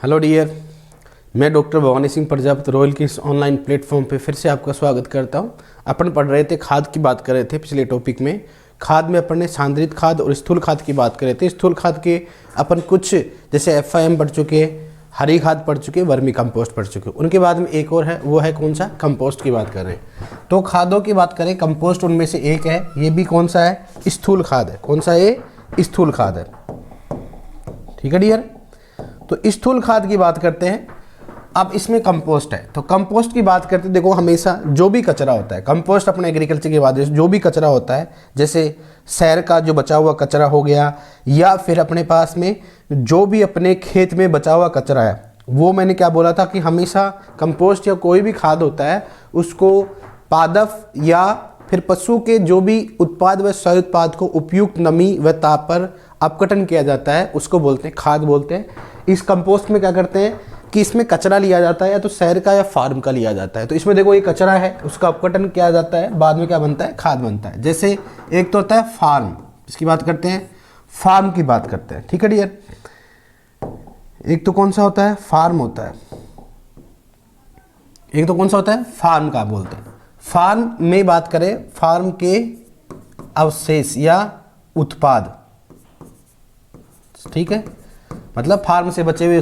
Hello dear, मैं doctor Bhavani Singh Prajapati royal के इस ऑनलाइन प्लेटफॉर्म पे फिर से आपका स्वागत करता हूं। अपन पढ़ रहे थे, खाद की बात कर रहे थे पिछले टॉपिक में। खाद में अपन ने सांद्रित खाद और स्थूल खाद की बात कर रहे थे। स्थूल खाद के अपन कुछ जैसे FIM पढ़ चुके, हरी खाद पढ़ चुके, वर्मी कंपोस्ट पढ़ चुके। उनके बाद में एक और है, वो है कौन सा? कंपोस्ट की बात कर रहे हैं। तो खादों की बात करें, कंपोस्ट उनमें से एक है। ये भी कौन सा है? स्थूल खाद है। कौन सा? ये स्थूल खाद है। ठीक है डियर, तो स्थूल खाद की बात करते हैं। अब इसमें कंपोस्ट है, तो कंपोस्ट की बात करते हैं। देखो, हमेशा जो भी कचरा होता है, कंपोस्ट अपने एग्रीकल्चर के बाद जो भी कचरा होता है, जैसे शहर का जो बचा हुआ कचरा हो गया, या फिर अपने पास में जो भी अपने खेत में बचा हुआ कचरा है, वो मैंने क्या बोला था कि हमेशा कंपोस्ट या कोई भी खाद होता है उसको पादप या फिर पशु के जो भी उत्पाद व सह उत्पाद को उपयुक्त नमी व ताप पर अपघटन किया जाता है, उसको बोलते हैं खाद बोलते हैं। इस कंपोस्ट में क्या करते हैं कि इसमें कचरा लिया जाता है, या तो शहर का या फार्म का लिया जाता है। तो इसमें देखो, ये कचरा है, उसका अपघटन किया जाता है, बाद में क्या बनता है? खाद बनता है। जैसे एक तो होता है फार्म, इसकी बात करते हैं, फार्म की बात करते हैं। ठीक है डियर, एक तो कौन सा होता है? फार्म होता है। एक तो कौन सा होता है? फार्म का बोलते हैं। फार्म में बात करें, फार्म के अवशेष या उत्पाद, ठीक है, मतलब फार्म से बचे हुए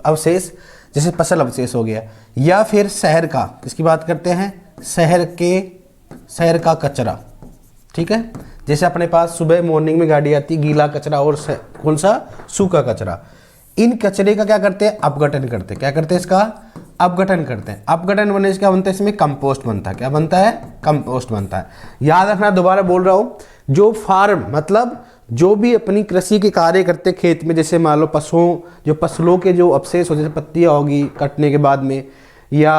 अवशेष, जैसे फसल अवशेष हो गया, या फिर शहर का, किसकी बात करते हैं? शहर का कचरा। ठीक है, जैसे अपने पास सुबह मॉर्निंग में गाड़ी आती, गीला कचरा और कौन सा? सूखा कचरा। इन कचरे का क्या करते हैं? अपघटन करते हैं। क्या करते हैं? इसका अपघटन करते हैं। अपघटन बनने से क्या बनता है? इसमें कंपोस्ट बनता है। क्या बनता है? कंपोस्ट बनता है। याद रखना, दोबारा बोल रहा हूँ, जो फार्म मतलब जो भी अपनी कृषि के कार्य करते खेत में, जैसे मान लो पशुओं, जो फसलों के जो अवशेष हो, जैसे पत्तियाँ होगी कटने के बाद में, या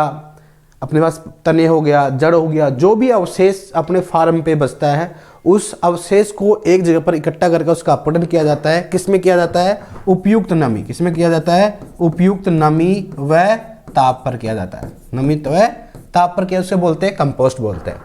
अपने पास तने हो गया, जड़ हो गया, जो भी अवशेष अपने फार्म पे बचता है, उस अवशेष को एक जगह पर इकट्ठा करके उसका अपघटन किया जाता है। किस में किया जाता है? उपयुक्त नमी। किस में किया जाता है? उपयुक्त नमी व ताप पर किया जाता है। नमी व ताप पर किया, उसे बोलते हैं कंपोस्ट बोलते हैं।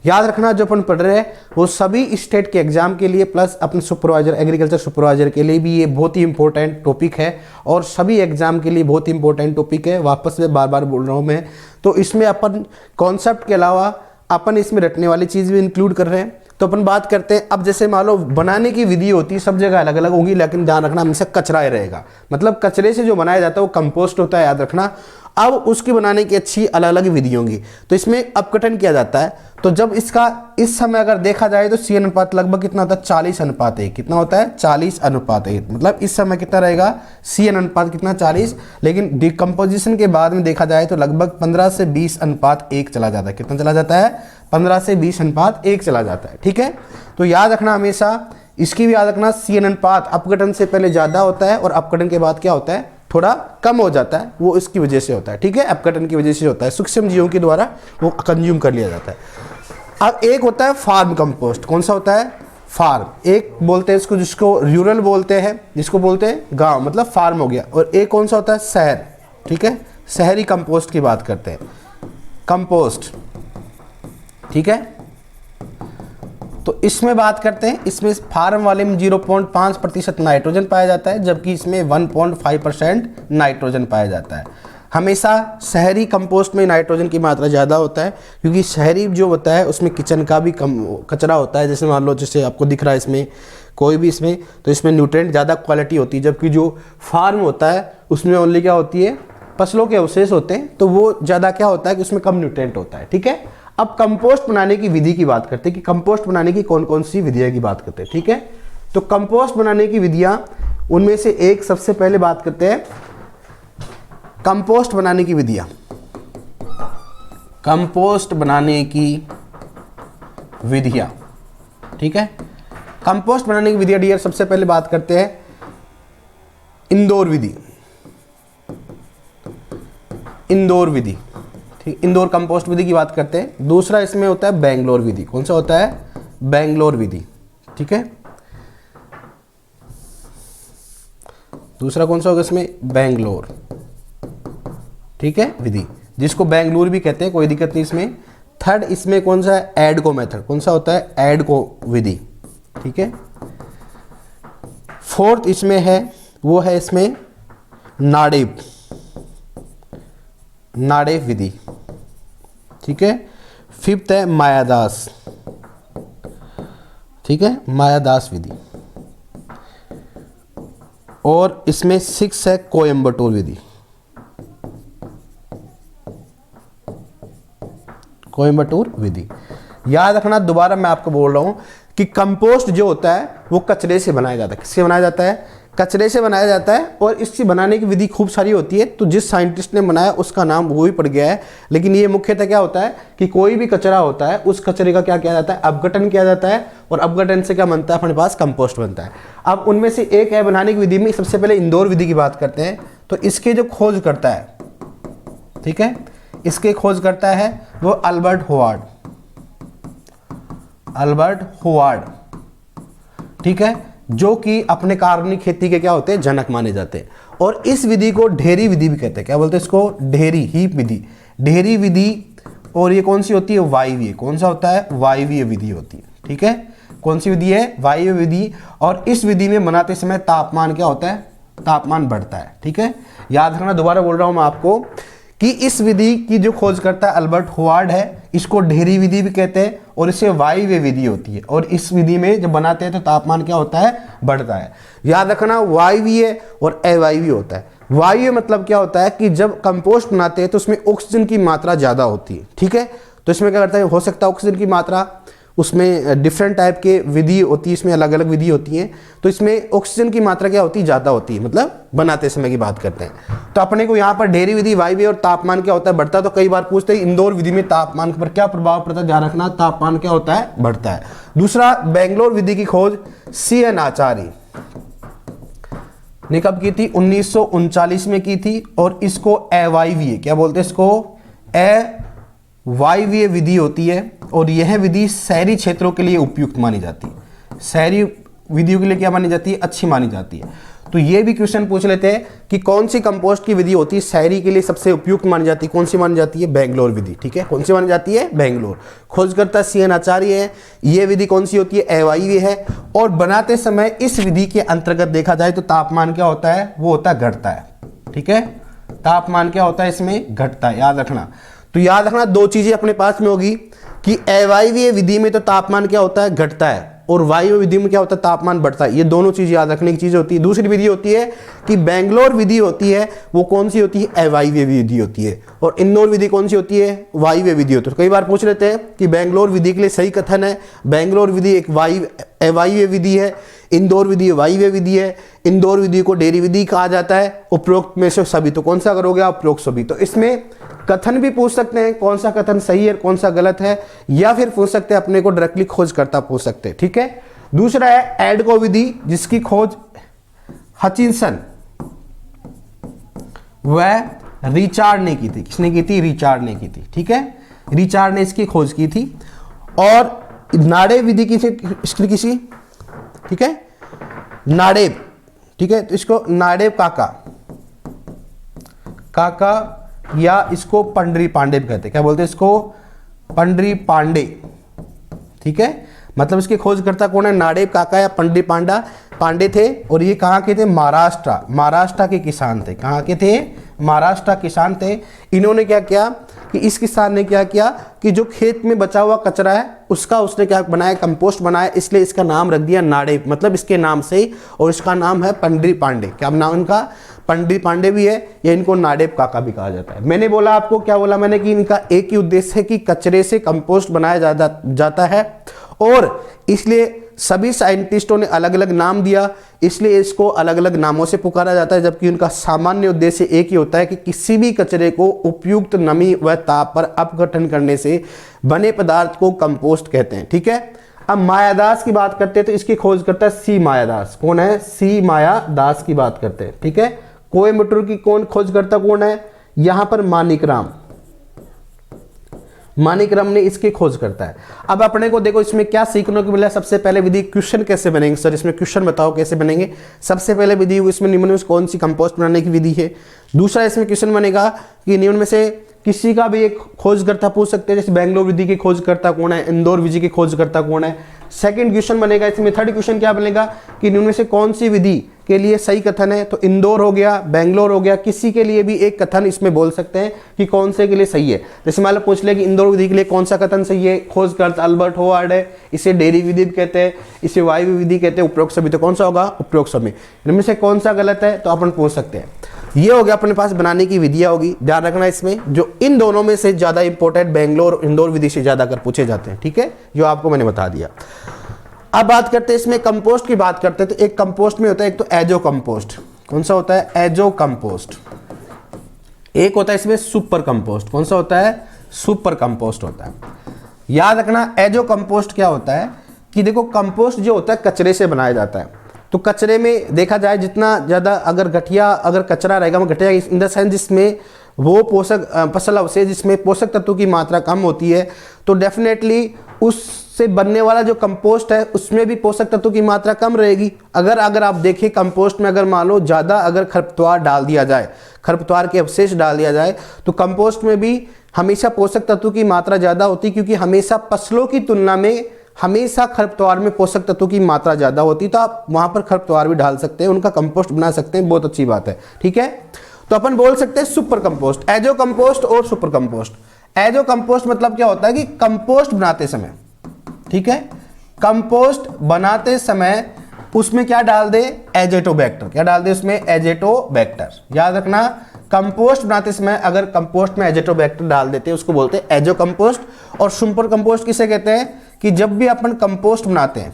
याद रखना, जो अपन पढ़ रहे हैं वो सभी स्टेट के एग्जाम के लिए प्लस अपने सुपरवाइजर, एग्रीकल्चर सुपरवाइजर के लिए भी ये बहुत ही इंपॉर्टेंट टॉपिक है, और सभी एग्जाम के लिए बहुत ही इंपॉर्टेंट टॉपिक है। वापस से बार बार बोल रहा हूँ मैं। तो इसमें अपन कॉन्सेप्ट के अलावा अपन इसमें रटने वाली चीज़ भी इंक्लूड कर रहे हैं। तो अपन बात करते हैं, अब जैसे मान लो बनाने की विधि होती है, सब जगह अलग अलग होगी, लेकिन ध्यान रखना हमेशा कचरा ही रहेगा। मतलब कचरे से जो बनाया जाता है वो कंपोस्ट होता है, याद रखना। अब उसकी बनाने की अच्छी अलग अलग विधि होंगी। तो इसमें अपघटन किया जाता है। तो जब इसका इस समय अगर देखा जाए तो C अनुपात लगभग कितना होता है? 40:1। कितना होता है? 40:1। मतलब इस समय कितना रहेगा? C अनुपात कितना? 40। लेकिन डिकम्पोजिशन के बाद में देखा जाए तो लगभग 15 से 20:1 चला जाता है। कितना चला जाता है? 15 से 20:1 चला जाता है। ठीक है, तो याद रखना हमेशा, इसकी भी याद रखना, C अनुपात अपघटन से पहले ज़्यादा होता है और अपघटन के बाद क्या होता है? थोड़ा कम हो जाता है। वो इसकी वजह से होता है। ठीक है, अपघटन की वजह से होता है, सूक्ष्म जीवों के द्वारा वो कंज्यूम कर लिया जाता है। अब एक होता है फार्म कंपोस्ट। कौन सा होता है? फार्म। एक बोलते हैं इसको, जिसको रूरल बोलते हैं, जिसको बोलते हैं गांव, मतलब फार्म हो गया। और एक कौन सा होता है? शहर। ठीक है, शहरी कंपोस्ट की बात करते हैं, कंपोस्ट। ठीक है, तो इसमें बात करते हैं, इसमें फार्म वाले में 0.5% नाइट्रोजन पाया जाता है, जबकि इसमें 1.5% नाइट्रोजन पाया जाता है। हमेशा शहरी कंपोस्ट में नाइट्रोजन की मात्रा ज़्यादा होता है, क्योंकि शहरी जो होता है उसमें किचन का भी कम कचरा होता है। जैसे मान लो, जैसे आपको दिख रहा है इसमें कोई भी, इसमें तो इसमें न्यूट्रिएंट ज़्यादा क्वालिटी होती है, जबकि जो फार्म होता है उसमें ओनली क्या होती है? फसलों के अवशेष होते हैं, तो वो ज़्यादा क्या होता है कि उसमें कम न्यूट्रिएंट होता है। ठीक है, अब कंपोस्ट बनाने की विधि की बात करते हैं कि कंपोस्ट बनाने की कौन कौन सी विधियाँ की बात करते हैं। ठीक है, तो कंपोस्ट बनाने की विधियाँ, उनमें से एक सबसे पहले बात करते हैं कंपोस्ट बनाने की विधियाँ। कंपोस्ट बनाने की विधियाँ, ठीक है, कंपोस्ट बनाने की विधियाँ डियर, सबसे पहले बात करते हैं इंदौर विधि। इंदौर विधि, ठीक, इंदौर कंपोस्ट विधि की बात करते हैं। दूसरा इसमें होता है बेंगलोर विधि। कौन सा होता है? बेंगलोर विधि। ठीक है, दूसरा कौन सा होगा इसमें? बेंगलोर, ठीक है, विधि, जिसको बेंगलुरु भी कहते हैं, कोई दिक्कत नहीं इसमें। थर्ड इसमें कौन सा है? एडको मेथड। कौन सा होता है? एडको विधि। ठीक है, फोर्थ इसमें है, वो है इसमें नाडेप। नाड़ेव विधि, ठीक है। फिफ्थ है मायादास, ठीक है, मायादास विधि। और इसमें सिक्स है कोयम्बटूर विधि, कोयम्बटूर विधि। याद रखना, दोबारा मैं आपको बोल रहा हूं कि कंपोस्ट जो होता है वो कचरे से बनाया जाता है। किससे बनाया जाता है? कचरे से बनाया जाता है। और इससे बनाने की विधि खूब सारी होती है, तो जिस साइंटिस्ट ने बनाया उसका नाम वो ही पड़ गया है। लेकिन ये मुख्यतः क्या होता है कि कोई भी कचरा होता है उस कचरे का क्या किया जाता है? अपघटन किया जाता है, और अपघटन से क्या बनता है? अपने पास कंपोस्ट बनता है। अब उनमें से एक है बनाने की विधि में, सबसे पहले इंदौर विधि की बात करते हैं। तो इसके जो खोज करता है, ठीक है, इसके खोज करता है वो अल्बर्ट होवार्ड, अल्बर्ट होवार्ड, ठीक है, जो कि अपने कार्बनिक खेती के क्या होते हैं? जनक माने जाते हैं। और इस विधि को ढेरी विधि भी कहते हैं। क्या बोलते हैं इसको? ढेरी, हीप विधि, ढेरी विधि। और ये कौन सी होती है? वायवीय। कौन सा होता है? वायवीय विधि होती है, ठीक है। कौन सी विधि है? वायवीय विधि। और इस विधि में बनाते समय तापमान क्या होता है? तापमान बढ़ता है, ठीक है। याद रखना, दोबारा बोल रहा हूं मैं आपको कि इस विधि की जो खोज करता है अल्बर्ट होवार्ड है, इसको ढेरी विधि भी कहते हैं, और इसे वायवीय विधि होती है। और इस विधि में जब बनाते हैं तो तापमान क्या होता है? बढ़ता है। याद रखना, वायवीय और अवायवीय होता है। वायवीय मतलब क्या होता है कि जब कंपोस्ट बनाते हैं तो उसमें ऑक्सीजन की मात्रा ज़्यादा होती है, ठीक है। तो इसमें क्या करता है? हो सकता है ऑक्सीजन की मात्रा, उसमें डिफरेंट टाइप के विधि होती है, इसमें अलग अलग विधि होती हैं। तो इसमें ऑक्सीजन की मात्रा क्या होती है? ज़्यादा होती है, मतलब बनाते समय की बात करते हैं। तो अपने को यहाँ पर ढेरी विधि, वायवीय और तापमान क्या होता है? बढ़ता है। तो कई बार पूछते हैं इंदौर विधि में तापमान पर क्या प्रभाव पड़ता है? ध्यान रखना, तापमान क्या होता है? बढ़ता है। दूसरा, बेंगलोर विधि की खोज CN आचार्य ने कब की थी? 1939 में की थी। और इसको अवायवीय, क्या बोलते हैं इसको? अवायवीय विधि होती है। और यह विधि शहरी क्षेत्रों के लिए उपयुक्त मानी जाती है। शहरी विधियों के लिए क्या मानी जाती है? अच्छी मानी जाती है। तो ये भी क्वेश्चन पूछ लेते हैं कि कौन सी कंपोस्ट की विधि होती है शहरी के लिए सबसे उपयुक्त मानी जाती है? कौन सी मानी जाती है? बेंगलोर विधि, ठीक है। कौन सी मानी जाती है? बेंगलोर। खोजकर्ता CN आचार्य है। ये विधि कौन सी होती है? अवायवीय है। और बनाते समय इस विधि के अंतर्गत देखा जाए तो तापमान क्या होता है? वो होता है, घटता है, ठीक है। तापमान क्या होता है? इसमें घटता है, याद रखना। तो याद रखना, दो चीजें अपने पास में होगी कि अवायवीय विधि में तो तापमान क्या होता है? घटता है, और वायवीय विधि में क्या होता है? तापमान बढ़ता है। ये दोनों चीज याद रखने की चीज होती है। दूसरी विधि होती है कि बेंगलोर विधि होती है, वो कौन सी होती है? अवायवीय विधि होती है। और इंदौर विधि कौन सी होती है? वायवीय विधि होती है। तो कई बार पूछ लेते हैं कि बेंगलोर विधि के लिए सही कथन है, बेंगलोर विधि एक अवायवीय विधि है, इंदौर विधि वायवीय विधि है। इंदौर विधि को ढेरी विधि कहा जाता है। उपरोक्त में से सभी, तो कौन सा करोगे आप? उपरोक्त सभी। तो इसमें कथन भी पूछ सकते हैं, कौन सा कथन सही है, कौन सा गलत है, या फिर पूछ सकते हैं अपने को डायरेक्टली खोज करता पूछ सकते हैं, ठीक है। दूसरा है एडको विधि, जिसकी खोज हचिंसन व रिचार्ड ने की थी। किसने की थी? रिचार्ड ने की थी, ठीक है। रिचार्ड ने इसकी खोज की थी। और नाड़ेव विधि किसी, ठीक है, नाड़ेव, ठीक है। तो इसको नाड़ेव काका या इसको पंडरी पांडे भी कहते हैं। क्या बोलते हैं इसको? पंडरी पांडे, ठीक है। मतलब इसके खोजकर्ता कौन है? नाड़ेव काका या पंडरी पांडे थे। और ये कहाँ के थे? महाराष्ट्र के किसान थे। कहाँ के थे? महाराष्ट्र किसान थे। इन्होंने क्या किया कि इस किसान ने क्या किया कि जो खेत में बचा हुआ कचरा है उसका उसने क्या बनाया? कंपोस्ट बनाया। इसलिए इसका नाम रख दिया नाड़ेव, मतलब इसके नाम से। और इसका नाम है पंडरी पांडे। क्या नाम इनका? पंडरी पांडे भी है, या इनको नाड़ेव काका भी कहा जाता है। मैंने बोला आपको, क्या बोला मैंने, कि इनका एक ही उद्देश्य है कि कचरे से कंपोस्ट बनाया जाता है। और इसलिए सभी साइंटिस्टों ने अलग अलग नाम दिया, इसलिए इसको अलग अलग नामों से पुकारा जाता है। जबकि उनका सामान्य उद्देश्य एक ही होता है कि किसी भी कचरे को उपयुक्त नमी व ताप पर अपघटन करने से बने पदार्थ को कंपोस्ट कहते हैं, ठीक है। अब मायादास की बात करते हैं तो इसकी खोज करता है C मायादास। कौन है? C मायादास की बात करते हैं, ठीक है। कोयम्बटूर की कौन खोजकर्ता कौन है? यहां पर मानिकराम ने इसकी खोज करता है। अब अपने को देखो इसमें क्या सीखने को मिला। सबसे पहले विधि, क्वेश्चन कैसे बनेंगे सर इसमें? क्वेश्चन बताओ कैसे बनेंगे। सबसे पहले विधि इसमें निम्न में कौन सी कंपोस्ट बनाने की विधि है। दूसरा इसमें क्वेश्चन बनेगा कि निम्न में से किसी का भी एक खोजकर्ता पूछ सकते हैं, जैसे बेंगलोर विधि के खोजकर्ता कौन है, इंदौर विधि के खोजकर्ता कौन है। सेकंड क्वेश्चन बनेगा इसमें, थर्ड क्वेश्चन क्या बनेगा कि इनमें से कौन सी विधि के लिए सही कथन है। तो इंदौर हो गया, बेंगलोर हो गया, किसी के लिए भी एक कथन इसमें बोल सकते हैं कि कौन से के लिए सही है। जैसे मान लो पूछ ले कि इंदौर विधि के लिए कौन सा कथन सही है, खोज का अर्थ अल्बर्ट होवार्ड है, इसे डेरी विधि भी कहते हैं, इसे वायु विधि कहते हैं, उपरोक्त सभी, तो कौन सा होगा उपरोक्त सभी, इनमें से कौन सा गलत है तो अपन पूछ सकते हैं। ये हो गया अपने पास बनाने की विधियां होगी, ध्यान रखना इसमें जो इन दोनों में से ज्यादा इंपॉर्टेंट बेंगलोर इंदौर विधि से ज्यादा अगर पूछे जाते हैं, ठीक है, जो आपको मैंने बता दिया। अब बात करते हैं इसमें कंपोस्ट की बात करते हैं। तो एक कंपोस्ट में होता है एक तो एजो कंपोस्ट, कौन सा होता है एजो कंपोस्ट, एक होता है इसमें सुपर कंपोस्ट, कौन सा होता है सुपर कंपोस्ट होता है। याद रखना एजो कंपोस्ट क्या होता है कि देखो कंपोस्ट जो होता है कचरे से बनाया जाता है। तो कचरे में देखा जाए जितना ज़्यादा अगर घटिया अगर कचरा रहेगा, घटिया इन द सेंस जिसमें वो पोषक फसल अवशेष जिसमें पोषक तत्वों की मात्रा कम होती है, तो डेफिनेटली उससे बनने वाला जो कंपोस्ट है उसमें भी पोषक तत्वों की मात्रा कम रहेगी। अगर आप देखिए कंपोस्ट में अगर मान लो ज़्यादा अगर खरपतवार डाल दिया जाए, खरपतवार के अवशेष डाल दिया जाए, तो कंपोस्ट में भी हमेशा पोषक तत्वों की मात्रा ज़्यादा होती है, क्योंकि हमेशा फसलों की तुलना में हमेशा खरपतवार में पोषक तत्वों की मात्रा ज़्यादा होती है। तो आप वहाँ पर खरपतवार भी डाल सकते हैं, उनका कंपोस्ट बना सकते हैं, बहुत अच्छी बात है, ठीक है। तो अपन बोल सकते हैं सुपर कंपोस्ट, एजो कंपोस्ट और सुपर कंपोस्ट। एजो कंपोस्ट मतलब क्या होता है कि कंपोस्ट बनाते समय, ठीक है, कंपोस्ट बनाते समय उसमें क्या डाल दे एजेटोबैक्टर, क्या डाल दे उसमें एजेटोबैक्टर। याद रखना कंपोस्ट बनाते समय अगर कंपोस्ट में एजेटोबैक्टर डाल देते हैं उसको बोलते हैं एजो कंपोस्ट। और सुपर कंपोस्ट किसे कहते हैं कि जब भी अपन कंपोस्ट बनाते हैं,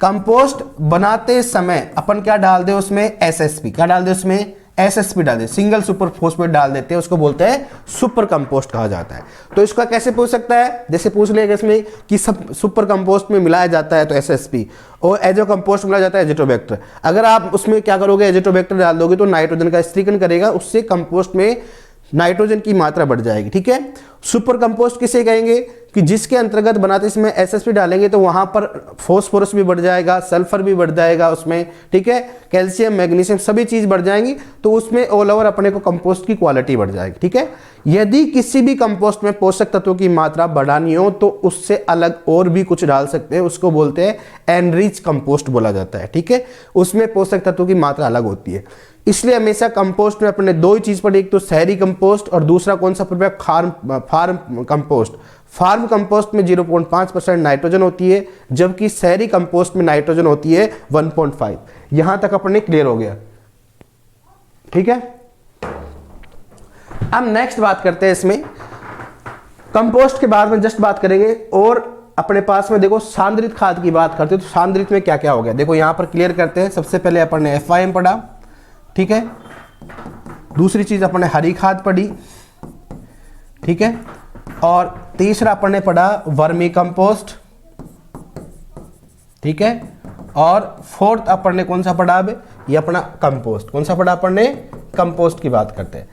कंपोस्ट बनाते समय अपन क्या डाल दे उसमें एसएसपी, क्या डाल दे उसमें एसएसपी डाल दे, सिंगल सुपर फॉस्फेट डाल देते हैं, उसको बोलते हैं सुपर कंपोस्ट कहा जाता है। तो इसका कैसे पूछ सकता है, जैसे पूछ लेगा इसमें कि सब सुपर कंपोस्ट में मिलाया जाता है तो एसएसपी, और एजो कंपोस्ट मिलाया जाता है एजेटोबैक्टर। अगर आप उसमें क्या करोगे एजेटोबैक्टर डाल दोगे तो नाइट्रोजन का स्त्रीकरण करेगा, उससे कंपोस्ट में नाइट्रोजन की मात्रा बढ़ जाएगी, ठीक है। सुपर कंपोस्ट किसे कहेंगे कि जिसके अंतर्गत बनाते इसमें एसएसपी डालेंगे तो वहां पर फॉस्फोरस भी बढ़ जाएगा, सल्फर भी बढ़ जाएगा उसमें, ठीक है, कैल्शियम मैग्नीशियम सभी चीज बढ़ जाएंगी, तो उसमें ऑल ओवर अपने को कंपोस्ट की क्वालिटी बढ़ जाएगी, ठीक है। यदि किसी भी कंपोस्ट में पोषक तत्वों की मात्रा बढ़ानी हो तो उससे अलग और भी कुछ डाल सकते हैं, उसको बोलते हैं एनरिच कंपोस्ट बोला जाता है, ठीक है, उसमें पोषक तत्वों की मात्रा अलग होती है। इसलिए हमेशा कंपोस्ट में अपने दो ही चीज पड़ी, एक तो शहरी कंपोस्ट और दूसरा कौन सा पड़ फार्म कंपोस्ट। फार्म कंपोस्ट में 0.5% नाइट्रोजन होती है, जबकि शहरी कंपोस्ट में नाइट्रोजन होती है 1.5। यहां तक अपने क्लियर हो गया, ठीक है। अब नेक्स्ट बात करते हैं इसमें कंपोस्ट के बाद में जस्ट बात करेंगे, और अपने पास में देखो सांद्रित खाद की बात करते हैं। तो सांद्रित में क्या क्या हो गया देखो यहां पर क्लियर करते हैं। सबसे पहले अपन ने FIM पढ़ा, ठीक है, दूसरी चीज अपन ने हरी खाद पढ़ी, ठीक है, और तीसरा अपन ने पढ़ा वर्मी कंपोस्ट, ठीक है, और फोर्थ अपन ने कौन सा पढ़ा अब ये अपना कंपोस्ट, कौन सा पढ़ा अपन ने कंपोस्ट की बात करते हैं।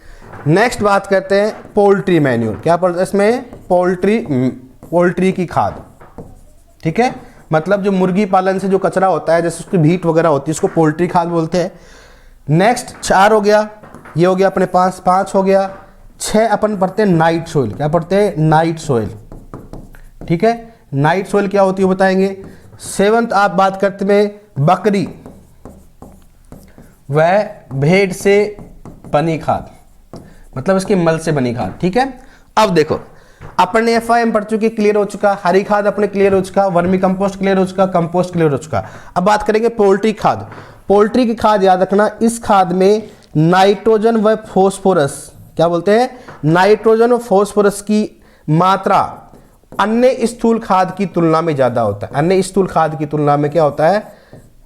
नेक्स्ट बात करते हैं पोल्ट्री मैन्यूर, क्या पढ़ते हैं इसमें पोल्ट्री की खाद, ठीक है, मतलब जो मुर्गी पालन से जो कचरा होता है जैसे उसकी भीट वगैरह होती है उसको पोल्ट्री खाद बोलते हैं। नेक्स्ट 4 हो गया, ये हो गया अपने पास 5 हो गया। 6 अपन पढ़ते हैं नाइट सोइल, क्या पढ़ते हैं नाइट सोइल, ठीक है, नाइट सोइल क्या होती है बताएंगे। 7th आप बात करते में बकरी वह भेड़ से बनी खाद, मतलब इसके मल से बनी खाद, ठीक है। अब देखो अपन ने FIM पढ़ चुके, क्लियर हो चुका, हरी खाद अपने क्लियर हो चुका, वर्मी कंपोस्ट क्लियर हो चुका, कंपोस्ट क्लियर हो चुका। अब बात करेंगे पोल्ट्री खाद। पोल्ट्री की खाद याद रखना, इस खाद में नाइट्रोजन व फॉस्फोरस, क्या बोलते हैं, नाइट्रोजन और फॉस्फोरस की मात्रा अन्य स्थूल खाद की तुलना में ज्यादा होता है। अन्य स्थूल खाद की तुलना में क्या होता है,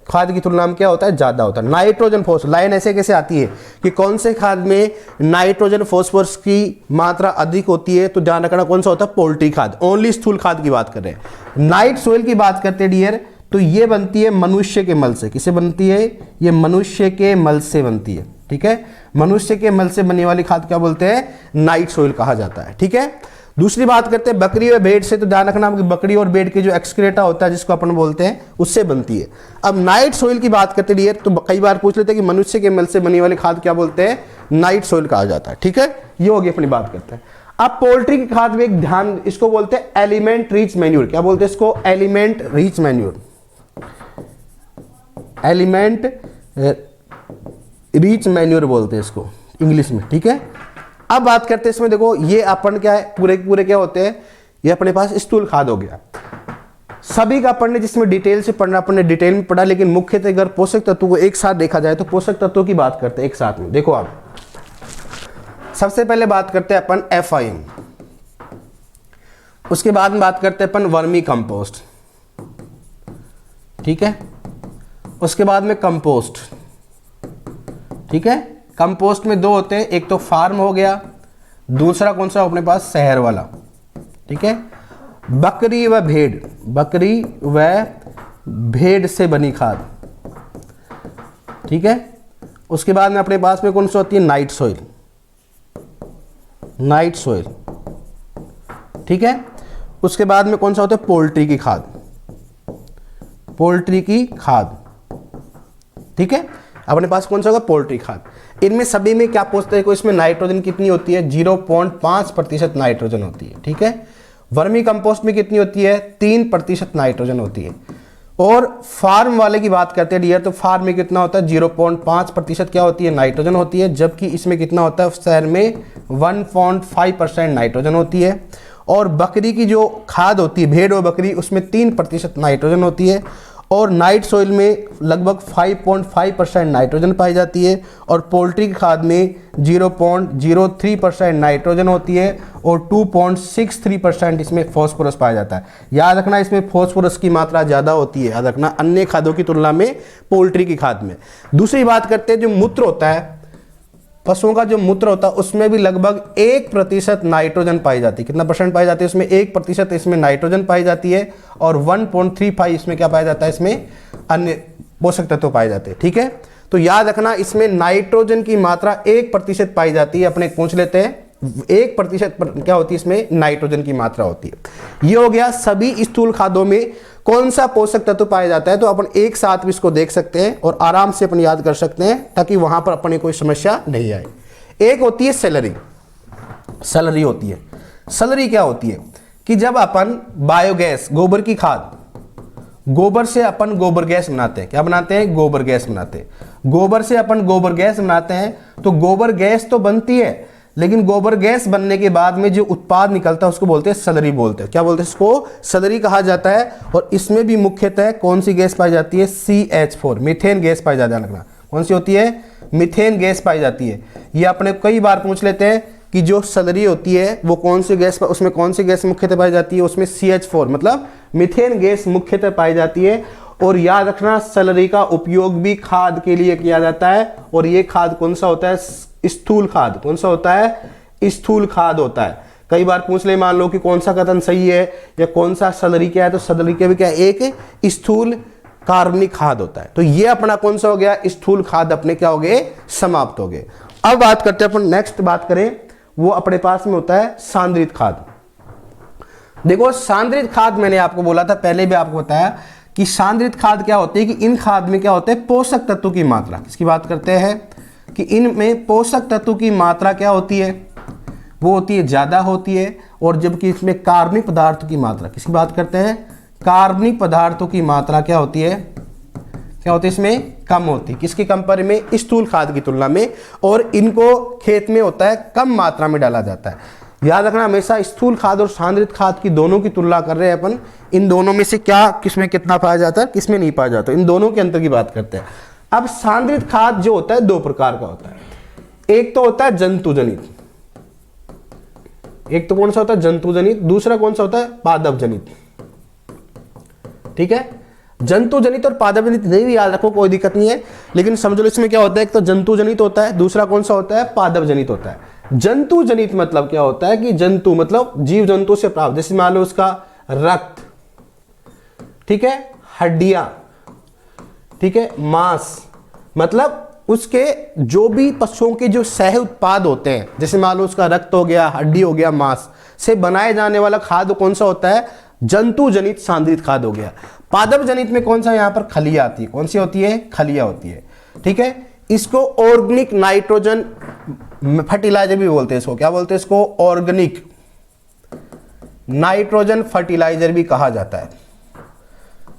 खाद की तुलना में क्या होता है, ज्यादा होता है। नाइट्रोजन फॉस्फोरस लाइन ऐसे कैसे आती है कि कौन से खाद में नाइट्रोजन फॉस्फोरस की मात्रा अधिक होती है, तो ध्यान रखना कौन सा होता है पोल्ट्री खाद। ओनली स्थूल खाद की बात कर रहे हैं। नाइट सोइल की बात करते हैं डियर, तो ये बनती है मनुष्य के मल से। किसे बनती है, ये मनुष्य के मल से बनती है, ठीक है, मनुष्य के मल से बनने वाली खाद क्या बोलते हैं, नाइट सोइल कहा जाता है, ठीक है। दूसरी बात करते हैं बकरी और भेड़ से, तो ध्यान रखना कि बकरी और भेड़ के जो एक्सक्रेटा होता है जिसको अपन बोलते हैं उससे बनती है। अब नाइट सोइल की बात करते हैं तो कई बार पूछ लेते हैं कि मनुष्य के मल से बनी वाली खाद क्या बोलते हैं, नाइट सोइल कहा जाता है, ठीक है। ये होगी अपनी बात करते हैं। अब पोल्ट्री की खाद में एक ध्यान, इसको बोलते हैं एलिमेंट रिच मैन्यूर। क्या बोलते हैं इसको? Element rich manure, element rich manure बोलते हैं इसको इंग्लिश में, ठीक है। अब बात करते हैं इसमें, देखो ये अपन क्या है, पूरे पूरे क्या होते हैं, ये अपने पास स्थूल खाद हो गया। सभी का अपन ने जिसमें डिटेल से पढ़ना, अपन ने डिटेल में पढ़ा, लेकिन मुख्यतः अगर पोषक तत्वों को एक साथ देखा जाए तो पोषक तत्वों की बात करते हैं एक साथ में। देखो आप सबसे पहले बात करते हैं अपन FIM, उसके बाद में बात करते हैं अपन वर्मी कंपोस्ट, ठीक है। उसके बाद में कंपोस्ट, ठीक है। कंपोस्ट में दो होते हैं, एक तो फार्म हो गया, दूसरा कौन सा अपने पास? शहर वाला, ठीक है। बकरी व भेड़, बकरी व भेड़ से बनी खाद, ठीक है। उसके बाद में अपने पास में कौन सा होती है? नाइट सॉइल, नाइट सॉइल, ठीक है। उसके बाद में कौन सा होता है? पोल्ट्री की खाद, पोल्ट्री की खाद, ठीक है। अपने पास कौन सा होगा? पोल्ट्री खाद। इनमें सभी में क्या पूछते हैं? इसमें नाइट्रोजन कितनी होती है? 0.5% नाइट्रोजन होती है, ठीक है। वर्मी कंपोस्ट में कितनी होती है? 3% नाइट्रोजन होती है। और फार्म वाले की बात करते हैं डियर, तो फार्म में कितना होता है? 0.5% क्या होती है? नाइट्रोजन होती है, जबकि इसमें कितना होता है? शहर में 1.5% नाइट्रोजन होती है। और बकरी की जो खाद होती है, भेड़ और बकरी, उसमें 3% नाइट्रोजन होती है। और नाइट सॉइल में लगभग 5.5% नाइट्रोजन पाई जाती है। और पोल्ट्री की खाद में 0.03% नाइट्रोजन होती है और 2.63% इसमें फॉस्फोरस पाया जाता है। याद रखना, इसमें फॉस्फोरस की मात्रा ज़्यादा होती है, याद रखना, अन्य खादों की तुलना में पोल्ट्री की खाद में। दूसरी बात करते हैं, जो मूत्र होता है, पशुओं का जो मूत्र होता है, उसमें भी लगभग 1% नाइट्रोजन पाई जाती है। कितना परसेंट पाई जाती है? उसमें 1% इसमें नाइट्रोजन पाई जाती है और 1.35 इसमें क्या पाया जाता है? इसमें अन्य पोषक तत्व पाए जाते हैं, ठीक है। तो याद रखना, इसमें नाइट्रोजन की मात्रा 1% पाई जाती है। अपने पूछ लेते हैं 1% क्या होती है? इसमें नाइट्रोजन की मात्रा होती है। ये हो गया सभी स्थूल खादों में कौन सा पोषक तत्व पाया जाता है। तो अपन एक साथ भी इसको देख सकते हैं और आराम से अपन याद कर सकते हैं, ताकि वहां पर अपने कोई समस्या नहीं आए। एक होती है सैलरी, सैलरी होती है। सैलरी क्या होती है? कि जब अपन बायोगैस, गोबर की खाद, गोबर से अपन गोबर गैस बनाते हैं। क्या बनाते हैं? गोबर गैस बनाते हैं। गोबर से अपन गोबर गैस बनाते हैं, तो गोबर गैस तो बनती है, लेकिन गोबर गैस बनने के बाद में जो उत्पाद निकलता है उसको बोलते हैं सलरी बोलते हैं। क्या बोलते हैं? इसको सलरी कहा जाता है। और इसमें भी मुख्यतः कौन सी गैस पाई जाती है? CH4, मीथेन गैस पाई जाती है। लगना कौन सी होती है? मीथेन गैस पाई जाती है। ये अपने कई बार पूछ लेते हैं कि जो सलरी होती है वो कौन सी गैस, उसमें कौन सी गैस मुख्यतः पाई जाती है? उसमें CH4 मतलब मीथेन गैस मुख्यतः पाई जाती है। और याद रखना, सलरी का उपयोग भी खाद के लिए किया जाता है। और ये खाद कौन सा होता है? स्थूल खाद। कौन सा होता है? स्थूल खाद होता है। कई बार पूछ ले, मान लो कि कौन सा कथन सही है या कौन सा सलरी क्या है, तो सलरी क्या भी क्या है? एक स्थूल कार्बनिक खाद होता है। तो ये अपना कौन सा हो गया? स्थूल खाद अपने क्या हो गए? समाप्त हो गए। अब बात करते हैं अपन, नेक्स्ट बात करें, वो अपने पास में होता है सांद्रित खाद। देखो सांद्रित खाद, मैंने आपको बोला था, पहले भी आपको बताया कि सांद्रित खाद क्या होती है, कि इन खाद में क्या होता है? पोषक तत्वों की मात्रा। किसकी बात करते हैं? कि इनमें पोषक तत्वों की मात्रा क्या होती है? वो होती है ज़्यादा होती है। और जबकि इसमें कार्बनिक पदार्थों की मात्रा, किसकी बात करते हैं? कार्बनिक पदार्थों की मात्रा क्या होती है? क्या होती है? इसमें कम होती है। किसकी कंपेयर में? स्थूल खाद की तुलना में। और इनको खेत में होता है कम मात्रा में डाला जाता है। याद रखना, हमेशा स्थूल खाद और सांद्रित खाद की दोनों की तुलना कर रहे हैं अपन। इन दोनों में से क्या, किसमें कितना पाया जाता है, किसमें नहीं पाया जाता, इन दोनों के अंतर की बात करते हैं। अब सांद्रित खाद जो होता है दो प्रकार का होता है। एक तो होता है जंतु जनित, एक तो कौन सा होता है? जंतु जनित। दूसरा कौन सा होता है? पादप जनित। ठीक है, जंतु जनित और पादप जनित नहीं भी याद रखो, कोई दिक्कत नहीं है, लेकिन समझ लो इसमें क्या होता है? एक तो जंतु जनित होता है, दूसरा कौन सा होता है? पादप जनित होता है। जंतु जनित मतलब क्या होता है? कि जंतु मतलब जीव जंतु से प्राप्त, जैसे मान लो उसका रक्त, ठीक है, हड्डियां, ठीक है, मांस, मतलब उसके जो भी पशुओं के जो सह उत्पाद होते हैं, जैसे मान लो उसका रक्त हो गया, हड्डी हो गया, मांस से बनाए जाने वाला खाद्य कौन सा होता है? जंतु जनित सांद्रित खाद्य हो गया। पादप जनित में कौन सा? यहां पर खलिया आती है। कौन सी होती है? खलिया होती है। ठीक है, इसको ऑर्गेनिक नाइट्रोजन फर्टिलाइजर भी बोलते हैं। इसको क्या बोलते हैं? इसको ऑर्गेनिक नाइट्रोजन फर्टिलाइजर भी कहा जाता है,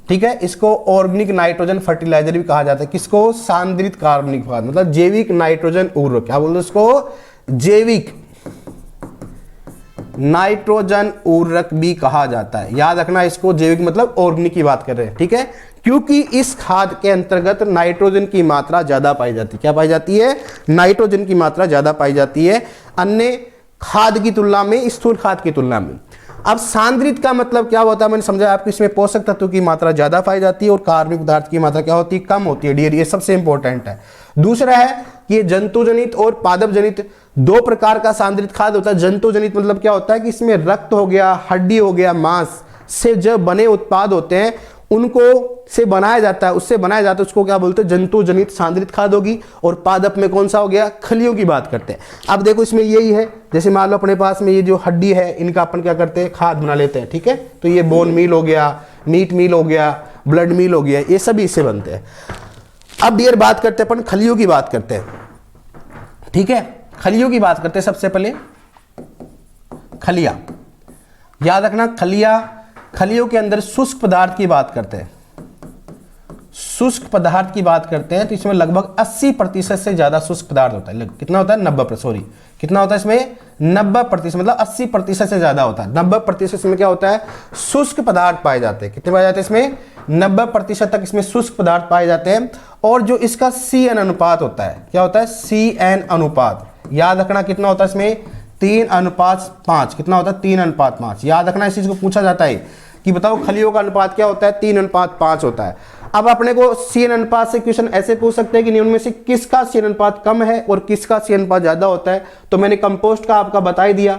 ठीक है। इसको ऑर्गेनिक नाइट्रोजन फर्टिलाइजर भी कहा जाता है। किसको? सांद्रित कार्बनिक पदार्थ, मतलब जैविक नाइट्रोजन उर्वरक। क्या बोलते हैं इसको? जैविक नाइट्रोजन उर्वरक भी कहा जाता है। याद रखना इसको, जैविक मतलब ऑर्गेनिक की बात कर रहे हैं, ठीक है। क्योंकि इस खाद के अंतर्गत नाइट्रोजन की मात्रा ज्यादा पाई जाती है। क्या पाई जाती है? नाइट्रोजन की मात्रा ज्यादा पाई जाती है अन्य खाद की तुलना में, स्थूल खाद की तुलना में। अब सांद्रित का मतलब क्या होता है? मैंने समझा आपको, इसमें पोषक तत्वों की मात्रा ज्यादा पाई जाती है और कार्बनिक पदार्थ की मात्रा क्या होती है? कम होती है। डियर, ये सबसे इंपॉर्टेंट है। दूसरा है कि जंतु जनित और पादप जनित दो प्रकार का सांद्रित खाद होता है। जंतु जनित मतलब क्या होता है कि इसमें रक्त हो गया, हड्डी हो गया, मांस से जो बने उत्पाद होते हैं उनको से बनाया जाता है, उससे बनाया जाता है, उसको क्या बोलते हैं? जंतु जनित सांद्रित खाद होगी। और पादप में कौन सा हो गया? खलियों की बात करते हैं। अब देखो इसमें यही है, जैसे मान लो अपने पास में ये जो हड्डी है, इनका अपन क्या करते हैं? खाद बना लेते हैं, ठीक है। तो ये बोन मील हो गया, मीट मील हो गया, ब्लड मील हो गया, ये सभी इससे बनते हैं। अब डियर बात करते हैं अपन खलियों की बात करते हैं, ठीक है। खलियों की बात करते हैं। सबसे पहले खलिया, याद रखना खलियों के अंदर शुष्क पदार्थ की बात करते हैं। शुष्क पदार्थ की बात करते हैं तो इसमें लगभग 80% से ज्यादा शुष्क पदार्थ होता है। कितना होता है? 90, सॉरी कितना होता है इसमें? 90%, मतलब 80% से ज्यादा होता है। 90% में क्या होता है? शुष्क पदार्थ पाए जाते हैं। कितने पाए जाते हैं इसमें? 90% तक इसमें शुष्क पदार्थ पाए जाते हैं। और जो इसका CN अनुपात होता है, क्या होता है? CN अनुपात, याद रखना कितना होता है इसमें? 3:5। कितना होता है? 3:5। याद रखना, इस चीज को पूछा जाता है कि बताओ खलियों का अनुपात क्या होता है? 3:5 होता है। अब अपने को CN अनुपात से क्वेश्चन ऐसे पूछ सकते हैं कि उनमें से किसका CN अनुपात कम है और किसका CN अनुपात ज्यादा होता है। तो मैंने कंपोस्ट का आपका बता ही दिया,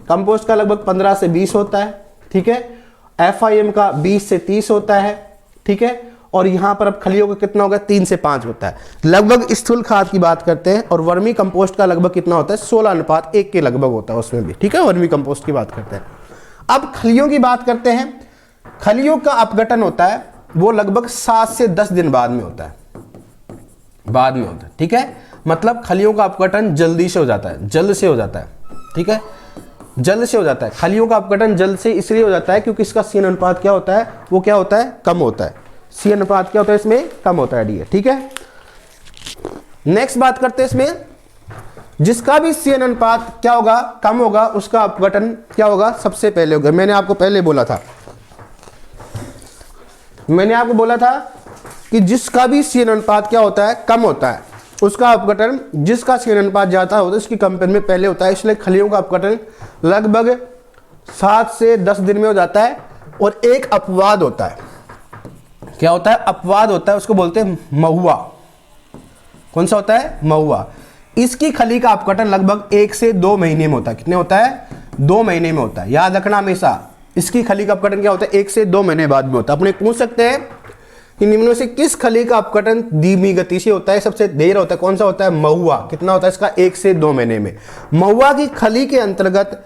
कंपोस्ट का लगभग 15 से 20 होता है, ठीक है। FIM का 20 से 30 होता है, ठीक है। और यहां पर अब खलियों का कितना होगा? 3 से 5 होता है। लगभग स्थूल खाद की बात करते हैं और वर्मी कंपोस्ट का लगभग कितना होता है? 16:1 के लगभग होता है उसमें भी, ठीक है। वर्मी कंपोस्ट की बात करते हैं। अब खलियों की बात करते हैं। खलियों का अपघटन होता है वो लगभग 7 से 10 दिन बाद में होता है, ठीक है। मतलब खलियों का अपघटन जल्दी से हो जाता है, जल्द से हो जाता है, ठीक है। जल्द से हो जाता है। खलियों का अपघटन जल्द से इसलिए हो जाता है क्योंकि इसका CN अनुपात क्या होता है? वो क्या होता है? कम होता है। CN अनुपात क्या होता है इसमें? कम होता है डियर, ठीक है। नेक्स्ट बात करते हैं इसमें, जिसका भी CN अनुपात क्या होगा? कम होगा, उसका अपघटन क्या होगा? सबसे पहले होगा। मैंने आपको पहले बोला था कि जिसका भी CN अनुपात क्या होता है? कम होता है, उसका अपघटन जिसका CN अनुपात ज्यादा होता है उसकी कंपेयर में पहले होता है। इसलिए खलियों का अपघटन लगभग 7 से 10 दिन में हो जाता है। और एक अपवाद होता है, क्या होता है? अपवाद होता है, उसको बोलते हैं महुआ। कौन सा होता है? महुआ। इसकी खली का अपघटन लगभग 1 से 2 महीने में होता है। कितने होता है? 2 महीने में होता है। याद रखना हमेशा, इसकी खली का अपघटन क्या होता है? 1 से 2 महीने बाद में होता है। अपने पूछ सकते हैं कि निम्न में से किस खली का अपघटन धीमी गति से होता है, सबसे देर होता है? कौन सा होता है? महुआ। कितना होता है इसका? 1 से 2 महीने में। महुआ की खली के अंतर्गत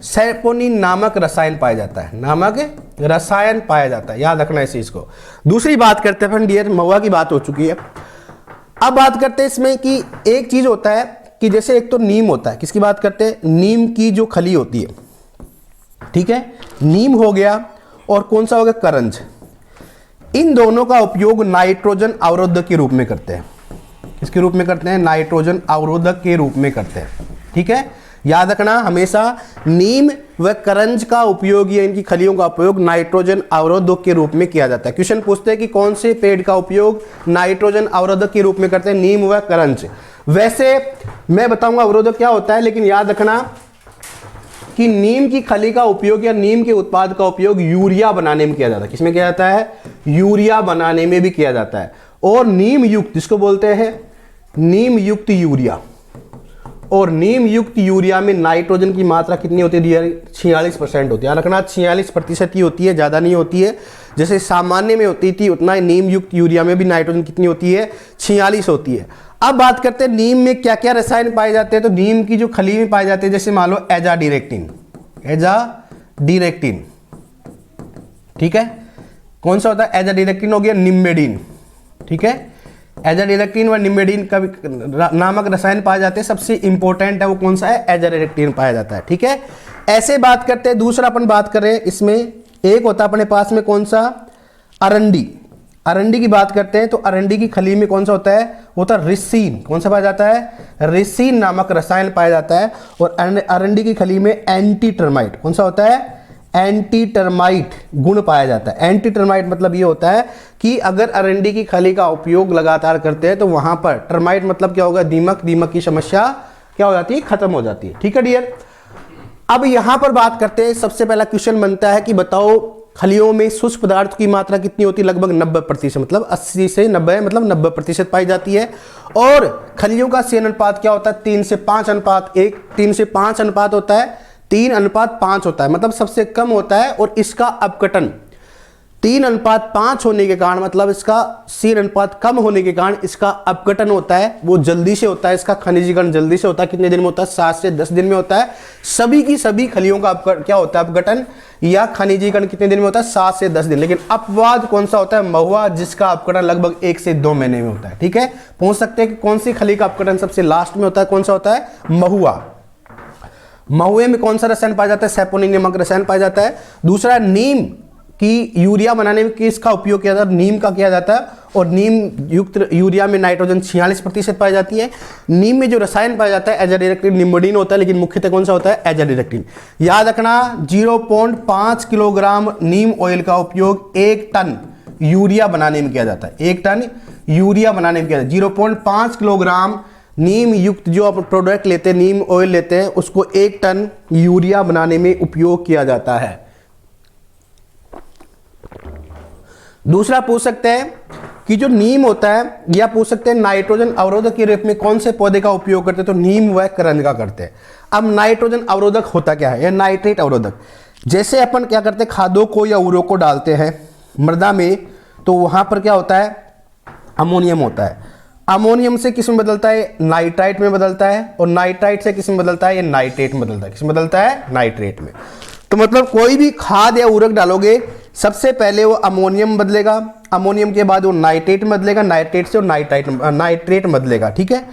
सैपोनिन नामक रसायन पाया जाता है, याद रखना इस चीज को। दूसरी बात करते हैं डियर, महुआ की बात हो चुकी है। अब बात करते हैं इसमें कि एक चीज होता है कि जैसे एक तो नीम होता है। किसकी बात करते हैं? नीम की जो खली होती है, ठीक है। नीम हो गया और कौन सा हो गया? करंज। इन दोनों का उपयोग नाइट्रोजन अवरोधक के रूप में करते हैं। किसके रूप में करते हैं? नाइट्रोजन अवरोधक के रूप में करते हैं, ठीक है। याद रखना हमेशा, नीम व करंज का उपयोग या इनकी खलियों का उपयोग नाइट्रोजन अवरोधक के रूप में किया जाता है। क्वेश्चन पूछते हैं कि कौन से पेड़ का उपयोग नाइट्रोजन अवरोधक के रूप में करते हैं? नीम व करंज। वैसे मैं बताऊंगा अवरोधक क्या होता है, लेकिन याद रखना कि नीम की खली का उपयोग या नीम के उत्पाद का उपयोग यूरिया बनाने में किया जाता है। किसमें किया जाता है? यूरिया बनाने में भी किया जाता है। और नीम युक्त, जिसको बोलते हैं नीम युक्त यूरिया, और नीम युक्त यूरिया में नाइट्रोजन की मात्रा कितनी होती है? 46% होती है। रखना 46% ही होती है, ज़्यादा नहीं होती है। जैसे सामान्य में होती थी उतना ही नीम युक्त यूरिया में भी नाइट्रोजन कितनी होती है? 46 होती है। अब बात करते हैं नीम में क्या क्या रसायन पाए जाते हैं। तो नीम की जो खली में पाए जाते हैं, जैसे मान लो एजाडिरेक्टिन, ठीक है। कौन सा होता है? एजाडिरेक्टिन हो गया निम्बेडिन, ठीक है। एजाडिरेक्टिन व निमेडीन का नामक रसायन पाए जाते हैं। सबसे इंपॉर्टेंट है वो कौन सा है, एजाडिरेक्टिन पाया जाता है। ठीक है, ऐसे बात करते हैं। दूसरा अपन बात करें, इसमें एक होता है अपने पास में कौन सा, अरंडी। अरंडी की बात करते हैं तो अरंडी की खली में कौन सा होता है, होता है रिसीन। कौन सा पाया जाता है, रिसीन नामक रसायन पाया जाता है। और अरंडी की खली में एंटी टर्माइट, कौन सा होता है, एंटी टर्माइट गुण पाया जाता है। एंटी टर्माइट मतलब ये होता है कि अगर अरंडी की खली का उपयोग लगातार करते हैं तो वहां पर टर्माइट मतलब क्या होगा, दीमक, दीमक की समस्या क्या हो जाती है, खत्म हो जाती है। ठीक है डियर, अब यहां पर बात करते हैं। सबसे पहला क्वेश्चन बनता है कि बताओ खलियों में शुष्क पदार्थ की मात्रा कितनी होती है, लगभग 90%, मतलब 80 से 90 मतलब 90% पाई जाती है। और खलियों का CN अनुपात क्या होता है, 3 से 5 अनुपात 1, 3 से 5 अनुपात होता है, 3:5 होता है, मतलब सबसे कम होता है। और इसका अपघटन 3:5 होने के कारण, मतलब इसका CN अनुपात कम होने के कारण इसका अपघटन होता है वो जल्दी से होता है। इसका खनिजीकरण जल्दी से होता है। कितने दिन में होता है, 7 से 10 दिन में होता है। सभी की सभी खलियों का क्या होता है, अपघटन या खनिजीकरण कितने दिन में होता है, 7 से 10 दिन। लेकिन अपवाद कौन सा होता है, महुआ, जिसका अपघटन लगभग 1 से 2 महीने में होता है। ठीक है, पूछ सकते हैं कि कौन सी खली का अपघटन सबसे लास्ट में होता है, कौन सा होता है, महुआ। महुए में कौन सा रसायन पाया जाता है, सैपोनिन नामक रसायन पाया जाता है। दूसरा, नीम की यूरिया बनाने में किसका उपयोग किया जाता है, नीम का किया जाता है। और नीम युक्त यूरिया में नाइट्रोजन 46% पाई जाती है। नीम में जो रसायन पाया जाता है एजाडिरेक्टिन निम्बोडीन होता है, लेकिन मुख्यतः कौन सा होता है, एजाडिरेक्टिन। याद रखना 0.5 किलोग्राम नीम ऑयल का उपयोग 1 टन यूरिया बनाने में किया जाता है। 1 टन यूरिया बनाने में किया जाता है। 0.5 किलोग्राम नीम युक्त जो आप प्रोडक्ट लेते हैं, नीम ऑयल लेते हैं, उसको 1 टन यूरिया बनाने में उपयोग किया जाता है। दूसरा पूछ सकते हैं कि जो नीम होता है, या पूछ सकते हैं नाइट्रोजन अवरोधक के रूप में कौन से पौधे का उपयोग करते हैं, तो नीम व करंज का करते हैं। अब नाइट्रोजन अवरोधक होता क्या है, या नाइट्रेट अवरोधक। जैसे अपन क्या करते हैं, खादों को या उर्वरक को डालते हैं मृदा में, तो वहां पर क्या होता है, अमोनियम होता है। अमोनियम से किस में बदलता है, नाइट्राइट में बदलता है। और नाइट्राइट से किस में बदलता है, ये नाइट्रेट में बदलता है। किस में बदलता है, नाइट्रेट में। तो मतलब कोई भी खाद या उर्वरक डालोगे, सबसे पहले वो अमोनियम बदलेगा, अमोनियम के बाद वो नाइट्रेट में बदलेगा, नाइट्रेट से वो नाइट्रेट में बदलेगा। ठीक है,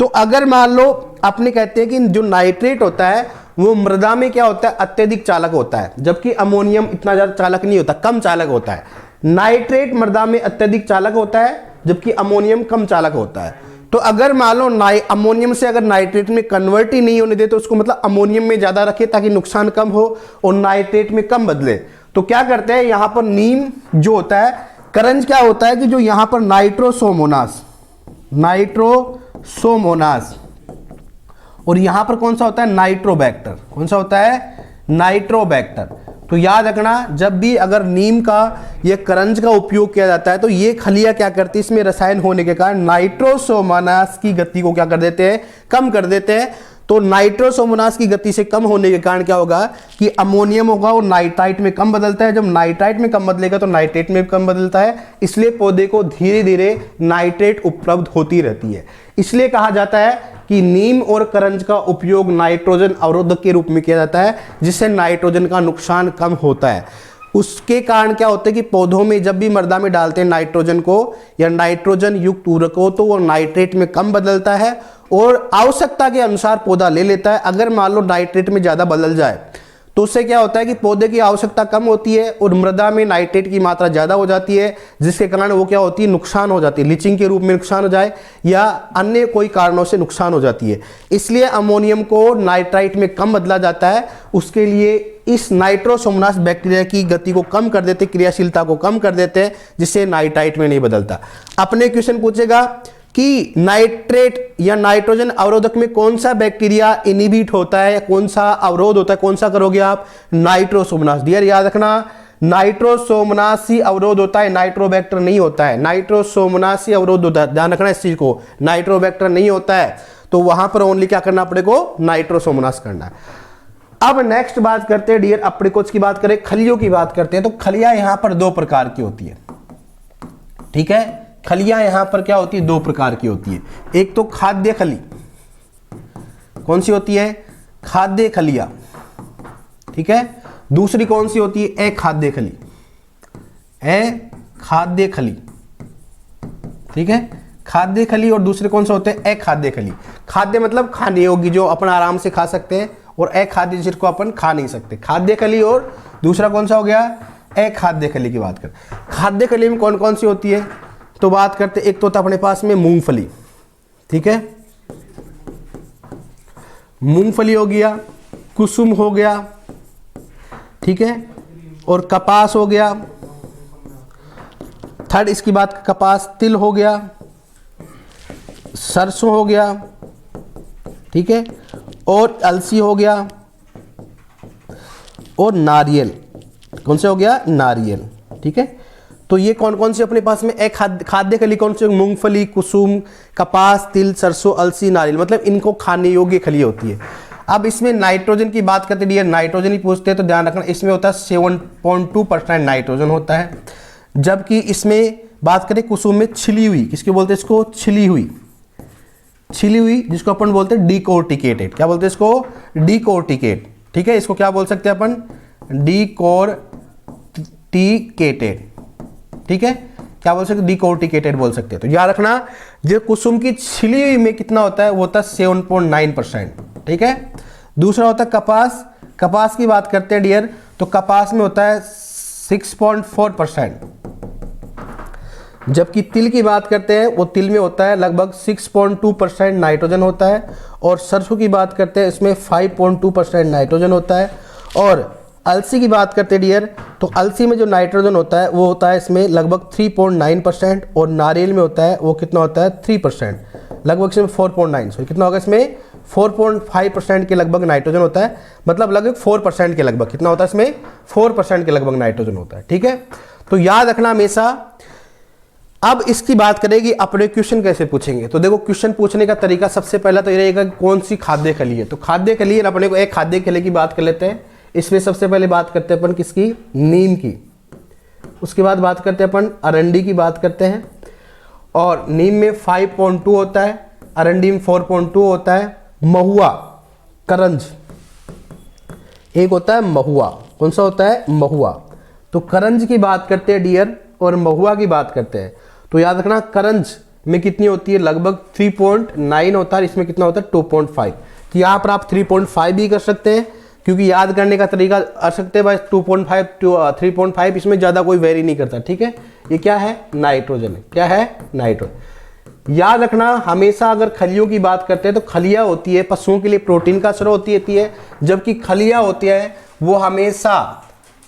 तो अगर मान लो अपने कहते हैं कि जो नाइट्रेट होता है वो मृदा में क्या होता है, अत्यधिक चालक होता है, जबकि अमोनियम इतना ज्यादा चालक नहीं होता, कम चालक होता है। नाइट्रेट मृदा में अत्यधिक चालक होता है, जबकि अमोनियम कम चालक होता है। तो अगर मान लो अमोनियम से अगर नाइट्रेट में कन्वर्ट ही नहीं होने दे, तो उसको मतलब अमोनियम में ज्यादा रखे ताकि नुकसान कम हो, और नाइट्रेट में कम बदले। तो क्या करते हैं, यहां पर नीम जो होता है, करंज क्या होता है कि जो यहां पर नाइट्रोसोमोनास, और यहां पर कौन सा होता है, नाइट्रोबैक्टर। कौन सा होता है, नाइट्रोबैक्टर। तो याद रखना, जब भी अगर नीम का या करंज का उपयोग किया जाता है, तो ये खलियां क्या करती है, इसमें रसायन होने के कारण नाइट्रोसोमोनास की गति को क्या कर देते हैं, कम कर देते हैं। तो नाइट्रोसोमोनास की गति से कम होने के कारण क्या होगा कि अमोनियम होगा वो नाइट्राइट में कम बदलता है। जब नाइट्राइट में कम बदलेगा तो नाइट्रेट में कम बदलता है। इसलिए पौधे को धीरे धीरे नाइट्रेट उपलब्ध होती रहती है। इसलिए कहा जाता है कि नीम और करंज का उपयोग नाइट्रोजन अवरोधक के रूप में किया जाता है, जिससे नाइट्रोजन का नुकसान कम होता है। उसके कारण क्या होता है कि पौधों में जब भी मृदा में डालते हैं नाइट्रोजन को या नाइट्रोजन युक्त उर्वरक को, तो वो नाइट्रेट में कम बदलता है और आवश्यकता के अनुसार पौधा ले लेता है। अगर मान लो नाइट्रेट में ज्यादा बदल जाए तो उससे क्या होता है कि पौधे की आवश्यकता कम होती है और मृदा में नाइट्रेट की मात्रा ज्यादा हो जाती है, जिसके कारण वो क्या होती है, नुकसान हो जाती है, लीचिंग के रूप में नुकसान हो जाए या अन्य कोई कारणों से नुकसान हो जाती है। इसलिए अमोनियम को नाइट्राइट में कम बदला जाता है। उसके लिए इस नाइट्रोसोमोनास बैक्टीरिया की गति को कम कर देते, क्रियाशीलता को कम कर देते हैं, जिससे नाइट्राइट में नहीं बदलता। अपने क्वेश्चन पूछेगा कि नाइट्रेट या नाइट्रोजन अवरोधक में कौन सा बैक्टीरिया इनहिबिट होता है, कौन सा अवरोध होता है, कौन सा करोगे आप, नाइट्रोसोमोनास। डियर याद रखना, नाइट्रोसोमोनास ही अवरोध होता है, नाइट्रोबैक्टर नहीं होता है। नाइट्रोसोमोनास ही अवरोध होता है, ध्यान रखना इस चीज को, नाइट्रोबैक्टर नहीं होता है। तो वहां पर ओनली क्या करना पड़ेगा, नाइट्रोसोमोनास करना है। अब नेक्स्ट बात करते हैं डियर अप्रिकोट्स की बात करें, खलियों की बात करते हैं। तो खलियां यहां पर 2 प्रकार की होती है। ठीक है, खलियां यहां पर क्या होती है, 2 प्रकार की होती है। एक तो खाद्य खली, कौन सी होती है, खाद्य खलियां। ठीक है, दूसरी कौन सी होती है, अखाद्य खली, अखाद्य खली। ठीक है, खाद्य खली और दूसरे कौन से होते हैं, अखाद्य खली। खाद्य मतलब खाने योग्य, जो अपन आराम से खा सकते हैं, और अखाद्य जिसको अपन खा नहीं सकते। खाद्य खली और दूसरा कौन सा हो गया, अखाद्य खली की बात करें। खाद्य खली में कौन कौन सी होती है, तो बात करते, एक तो होता अपने पास में मूंगफली, ठीक है, मूंगफली हो गया, कुसुम हो गया, ठीक है, और कपास हो गया। थर्ड इसकी बात, कपास, तिल हो गया, सरसों हो गया, ठीक है, और अलसी हो गया, और नारियल। कौन से हो गया, नारियल, ठीक है। तो ये कौन कौन से अपने पास में एक खाद्य खली कौन से, मूंगफली, कुसुम, कपास, तिल, सरसों, अलसी, नारियल, मतलब इनको खाने योग्य खली होती है। अब इसमें नाइट्रोजन की बात करते हैं, नाइट्रोजन ही पूछते हैं, तो ध्यान रखना इसमें होता है 7.2% नाइट्रोजन होता है। जबकि इसमें बात करें कुसुम में छिली हुई, किसको बोलते हैं, इसको छिली हुई, छिली हुई जिसको अपन बोलते हैं डीकोर्टिकेटेड। क्या बोलते हैं इसको, डीकोर्टिकेट, ठीक है। इसको क्या बोल सकते हैं अपन, डीकोर्टिकेटेड, ठीक है। क्या बोल सकते, डीकोर्टिकेटेड बोल सकते हैं। तो याद रखना जो कुसुम की छिली हुई में कितना होता है, वो होता है 7.9%, ठीक है। दूसरा होता है कपास। कपास की बात करते हैं डियर, तो कपास में होता है 6.4%। जबकि तिल की बात करते हैं, वो तिल में होता है लगभग 6.2% नाइट्रोजन होता है। और सरसों की बात करते हैं, इसमें 5.2% नाइट्रोजन होता है। और अलसी की बात करते हैं डियर, तो अलसी में जो नाइट्रोजन होता है वो होता है इसमें लगभग 3.9%। और नारियल में होता है वो कितना होता है, 3%, लगभग इसमें 4.9, सो कितना होगा इसमें 4.5% के लगभग नाइट्रोजन होता है। मतलब लगभग 4% के लगभग कितना होता है इसमें, 4% के लगभग नाइट्रोजन होता है, ठीक है। तो याद रखना हमेशा। अब इसकी बात करेंगे अपने क्वेश्चन कैसे पूछेंगे, तो देखो क्वेश्चन पूछने का तरीका सबसे पहला तो ये रहेगा कौन सी खाद्य खली है। तो खाद्य खली है, अपने को एक खाद्य खली की बात कर लेते हैं। इसमें सबसे पहले बात करते हैं अपन किसकी, नीम की। उसके बाद बात करते हैं अपन अरंडी की बात करते हैं, और नीम में 5.2 होता है, अरंडी में 4.2 होता है। महुआ, करंज, एक होता है महुआ, कौन सा होता है, महुआ। तो करंज की बात करते हैं डियर, और महुआ की बात करते हैं, तो याद रखना करंज में कितनी होती है, लगभग 3.9 होता है, इसमें कितना होता है 2.5। तो यहाँ पर आप 3.5 भी कर सकते हैं, क्योंकि याद करने का तरीका कर सकते हैं भाई 2.5 to 3.5, इसमें ज़्यादा कोई वेरी नहीं करता, ठीक है। ये क्या है, नाइट्रोजन है, क्या है, नाइट्रोजन। याद रखना हमेशा अगर खलियों की बात करते हैं, तो खलियाँ होती है पशुओं के लिए प्रोटीन का स्रोत होती है, जबकि खलियाँ होती है वो हमेशा,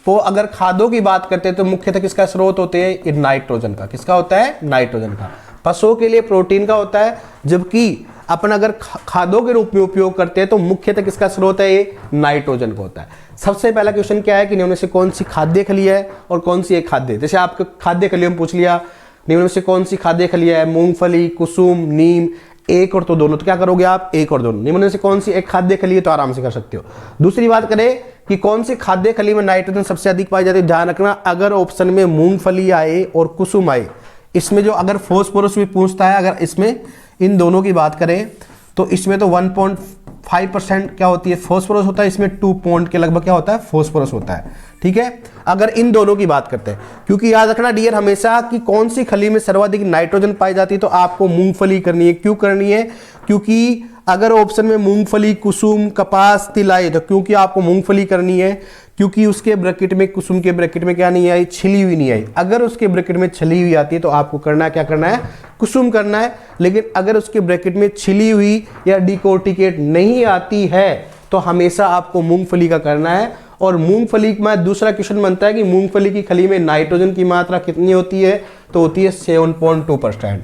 तो अगर खादों की बात करते हैं तो मुख्यतः किसका स्रोत होते हैं, नाइट्रोजन का। किसका होता है, नाइट्रोजन का। पशुओं के लिए प्रोटीन का होता है, जबकि अपन अगर खादों के रूप में उपयोग करते हैं तो मुख्यतः किसका स्रोत है, ये नाइट्रोजन का होता है। सबसे पहला क्वेश्चन क्या है कि निम्न में से कौन सी खाद्य खली है और कौन सी एक खाद्य। जैसे आपके खाद्य खलियों में पूछ लिया, निम्न में से कौन सी खाद्य खली है, मूंगफली, कुसुम, नीम, एक और तो दोनों, तो क्या करोगे आप, एक और दोनों। निम्न में से कौन सी एक खाद्य खली है, तो आराम से कर सकते हो। दूसरी बात करें कि कौन सी खाद्य खली में नाइट्रोजन सबसे अधिक पाई जाती है, ध्यान रखना अगर ऑप्शन में मूंगफली आए और कुसुम आए, इसमें जो अगर फॉस्फोरस भी पूछता है, अगर इसमें इन दोनों की बात करें तो इसमें तो 1.5% क्या होती है, फॉस्फोरस होता है, इसमें 2 पॉइंट के लगभग क्या होता है, फॉस्फोरस होता है, ठीक है। अगर इन दोनों की बात करते हैं, क्योंकि याद रखना डियर हमेशा कि कौन सी खली में सर्वाधिक नाइट्रोजन पाई जाती है, तो आपको मूंगफली करनी है। क्यों करनी है, क्योंकि अगर ऑप्शन में मूंगफली, कुसुम, कपास, तिल आए, तो क्योंकि आपको मूंगफली करनी है, क्योंकि उसके ब्रैकेट में, कुसुम के ब्रैकेट में क्या नहीं आई, छिली हुई नहीं आई। अगर उसके ब्रैकेट में छिली हुई आती है तो आपको करना क्या करना है, कुसुम करना है। लेकिन अगर उसके ब्रैकेट में छिली हुई या डिकोर्टिकेट नहीं आती है तो हमेशा आपको मूंगफली का करना है। और मूंगफली में दूसरा क्वेश्चन बनता है कि मूंगफली की खली में नाइट्रोजन की मात्रा कितनी होती है, तो होती है 7.2%।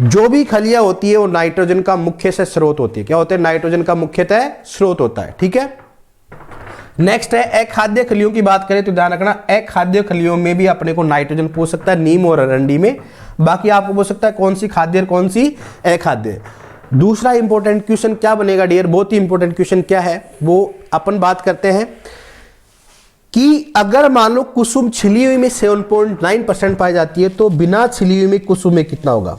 जो भी खलियां होती है वो नाइट्रोजन का मुख्य से स्रोत होती है। क्या होता है, नाइट्रोजन का मुख्यतः स्रोत होता है, ठीक है। नेक्स्ट है अखाद्य खलियों की बात करें तो ध्यान रखना अखाद्य खलियों में भी अपने को नाइट्रोजन पूछ सकता है, नीम और अरंडी में। बाकी आपको पूछ सकता है कौन सी खाद्य और कौन सी अखाद्य। दूसरा इंपॉर्टेंट क्वेश्चन क्या बनेगा डियर, बहुत ही इंपॉर्टेंट क्वेश्चन क्या है वो अपन बात करते हैं कि अगर मान लो कुसुम छिली हुई में 7.9% पाई जाती है, तो बिना छिली हुई में कुसुम में कितना होगा,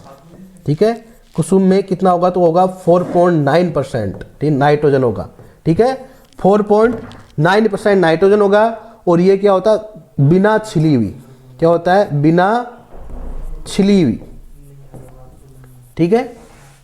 ठीक है। कुसुम में कितना होगा, तो होगा 4.9%, ठीक, नाइट्रोजन होगा, ठीक है। 4.9% नाइट्रोजन होगा। और ये क्या होता है, बिना छिली हुई, क्या होता है, बिना छिली हुई, ठीक है,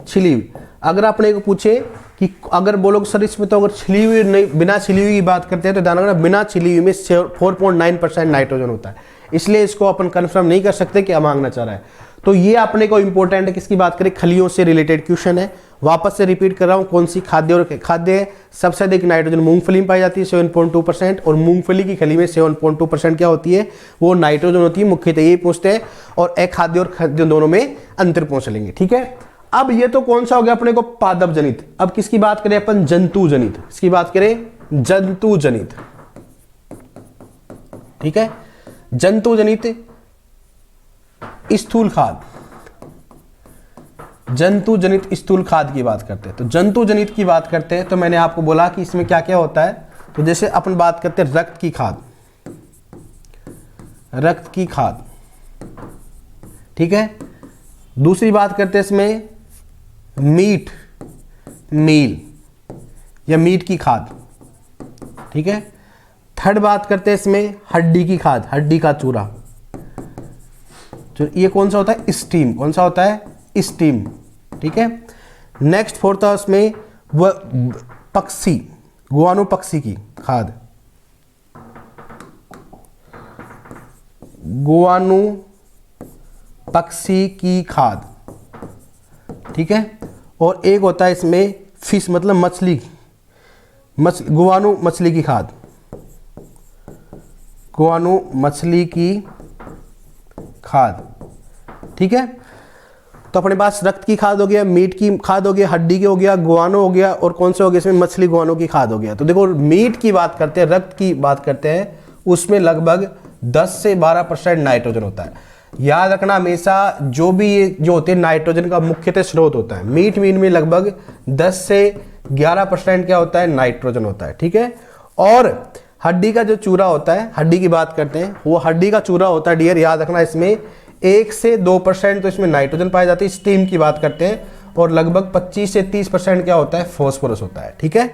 छिली हुई। अगर आपने को पूछे कि अगर बोलो सर इसमें तो अगर छिली हुई नहीं, बिना छिली हुई की बात करते हैं तो ध्यान रखना बिना छिली हुई में 4.9% नाइट्रोजन होता है, इसलिए इसको अपन कंफर्म नहीं कर सकते क्या मांगना चाह रहा है। तो ये अपने को इंपॉर्टेंट है, किसकी बात करें, खलियों से रिलेटेड क्वेश्चन है। वापस से रिपीट कर रहा हूं, कौन सी खाद्य और खाद्य सबसे अधिक नाइट्रोजन मूंगफली में पाई जाती है 7.2%, और मूंगफली की खली में 7.2% क्या होती है, वो नाइट्रोजन होती है। मुख्यतः ये पूछते हैं, और अखाद्य और खाद्य दोनों में अंतर पूछ लेंगे, ठीक है। अब ये तो कौन सा हो गया अपने को, पादप जनित। अब किसकी बात करें अपन, जंतु जनित। किसकी बात करें, जंतु जनित, ठीक है। जंतु जनित स्थूल खाद, जंतु जनित स्थूल खाद की बात करते हैं। तो जंतु जनित की बात करते हैं तो मैंने आपको बोला कि इसमें क्या क्या होता है। तो जैसे अपन बात करते हैं रक्त की खाद, रक्त की खाद, ठीक है। दूसरी बात करते हैं इसमें मीट, मील या मीट की खाद, ठीक है। थर्ड बात करते हैं इसमें हड्डी की खाद, हड्डी का चूरा। ये कौन सा होता है, स्टीम। कौन सा होता है, स्टीम, ठीक है। नेक्स्ट फोर्थ है उसमें पक्षी, गुआनो पक्षी की खाद, गुआनो पक्षी की खाद, ठीक है। और एक होता है इसमें फिश मतलब मछली, गुआनो मछली की खाद, गुआनो मछली की खाद, ठीक है। तो अपने पास रक्त की खाद हो गया, मीट की खाद हो गया, हड्डी की हो गया, गुआनो हो गया, और कौन से हो गया इसमें, मछली गुआनो की खाद हो गया। तो देखो मीट की बात करते हैं, रक्त की बात करते हैं, उसमें लगभग 10 से 12% नाइट्रोजन होता है। याद रखना हमेशा, जो भी ये जो होते हैं नाइट्रोजन का मुख्यतः स्रोत होता है। मीट में लगभग 10 से 11% क्या होता है, नाइट्रोजन होता है, ठीक है। और हड्डी का जो चूरा होता है, हड्डी की बात करते हैं, वो हड्डी का चूरा होता है डियर, याद रखना इसमें 1 से 2% तो इसमें नाइट्रोजन पाई जाती है। स्टीम की बात करते हैं, और लगभग 25 से 30% क्या होता है, फॉस्फोरस होता है, ठीक है।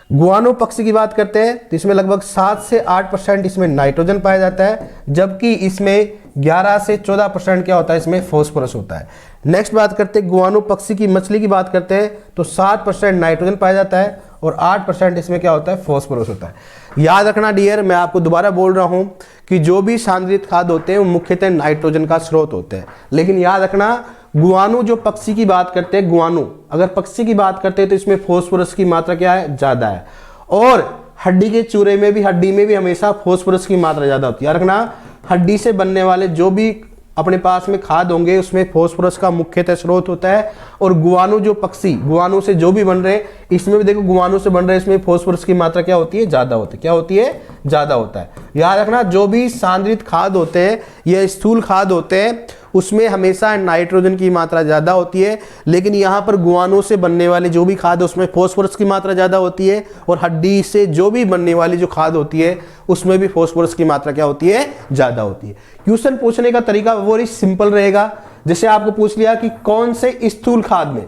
गुआनो पक्षी की बात करते हैं तो इसमें लगभग 7 से 8% इसमें नाइट्रोजन पाया जाता है, जबकि इसमें 11 से 14% क्या होता है, इसमें फॉस्फोरस होता है। नेक्स्ट बात करते हैं गुआनो पक्षी की मछली की बात करते हैं तो 7% नाइट्रोजन पाया जाता है, और 8% इसमें क्या होता है, फॉस्फोरस होता है। याद रखना डियर, मैं आपको दोबारा बोल रहा हूं कि जो भी सांद्रित खाद होते हैं वो मुख्यतः नाइट्रोजन का स्रोत होते हैं। लेकिन याद रखना गुआनो जो पक्षी की बात करते हैं, गुआनो अगर पक्षी की बात करते हैं तो इसमें फॉस्फोरस की मात्रा क्या है, ज्यादा है। और हड्डी के चूरे में भी, हड्डी में भी हमेशा फॉस्फोरस की मात्रा ज्यादा होती है। याद रखना हड्डी से बनने वाले जो भी अपने पास में खाद होंगे उसमें फॉस्फोरस का मुख्यतः स्रोत होता है। और गुआनो जो पक्षी, गुआनो से जो भी बन रहे, इसमें भी देखो गुआनो से बन रहे, इसमें फॉस्फोरस की मात्रा क्या होती है, ज्यादा होती है। क्या होती है, ज्यादा होता है। याद रखना जो भी सांद्रित खाद होते हैं या स्थूल खाद होते हैं उसमें हमेशा नाइट्रोजन की मात्रा ज्यादा होती है, लेकिन यहाँ पर गुआनो से बनने वाले जो भी खाद है उसमें फॉस्फोरस की मात्रा ज्यादा होती है, और हड्डी से जो भी बनने वाली जो खाद होती है उसमें भी फॉस्फोरस की मात्रा क्या होती है, ज्यादा होती है। क्वेश्चन पूछने का तरीका वो सिंपल रहेगा। जैसे आपको पूछ लिया कि कौन से स्थूल खाद में,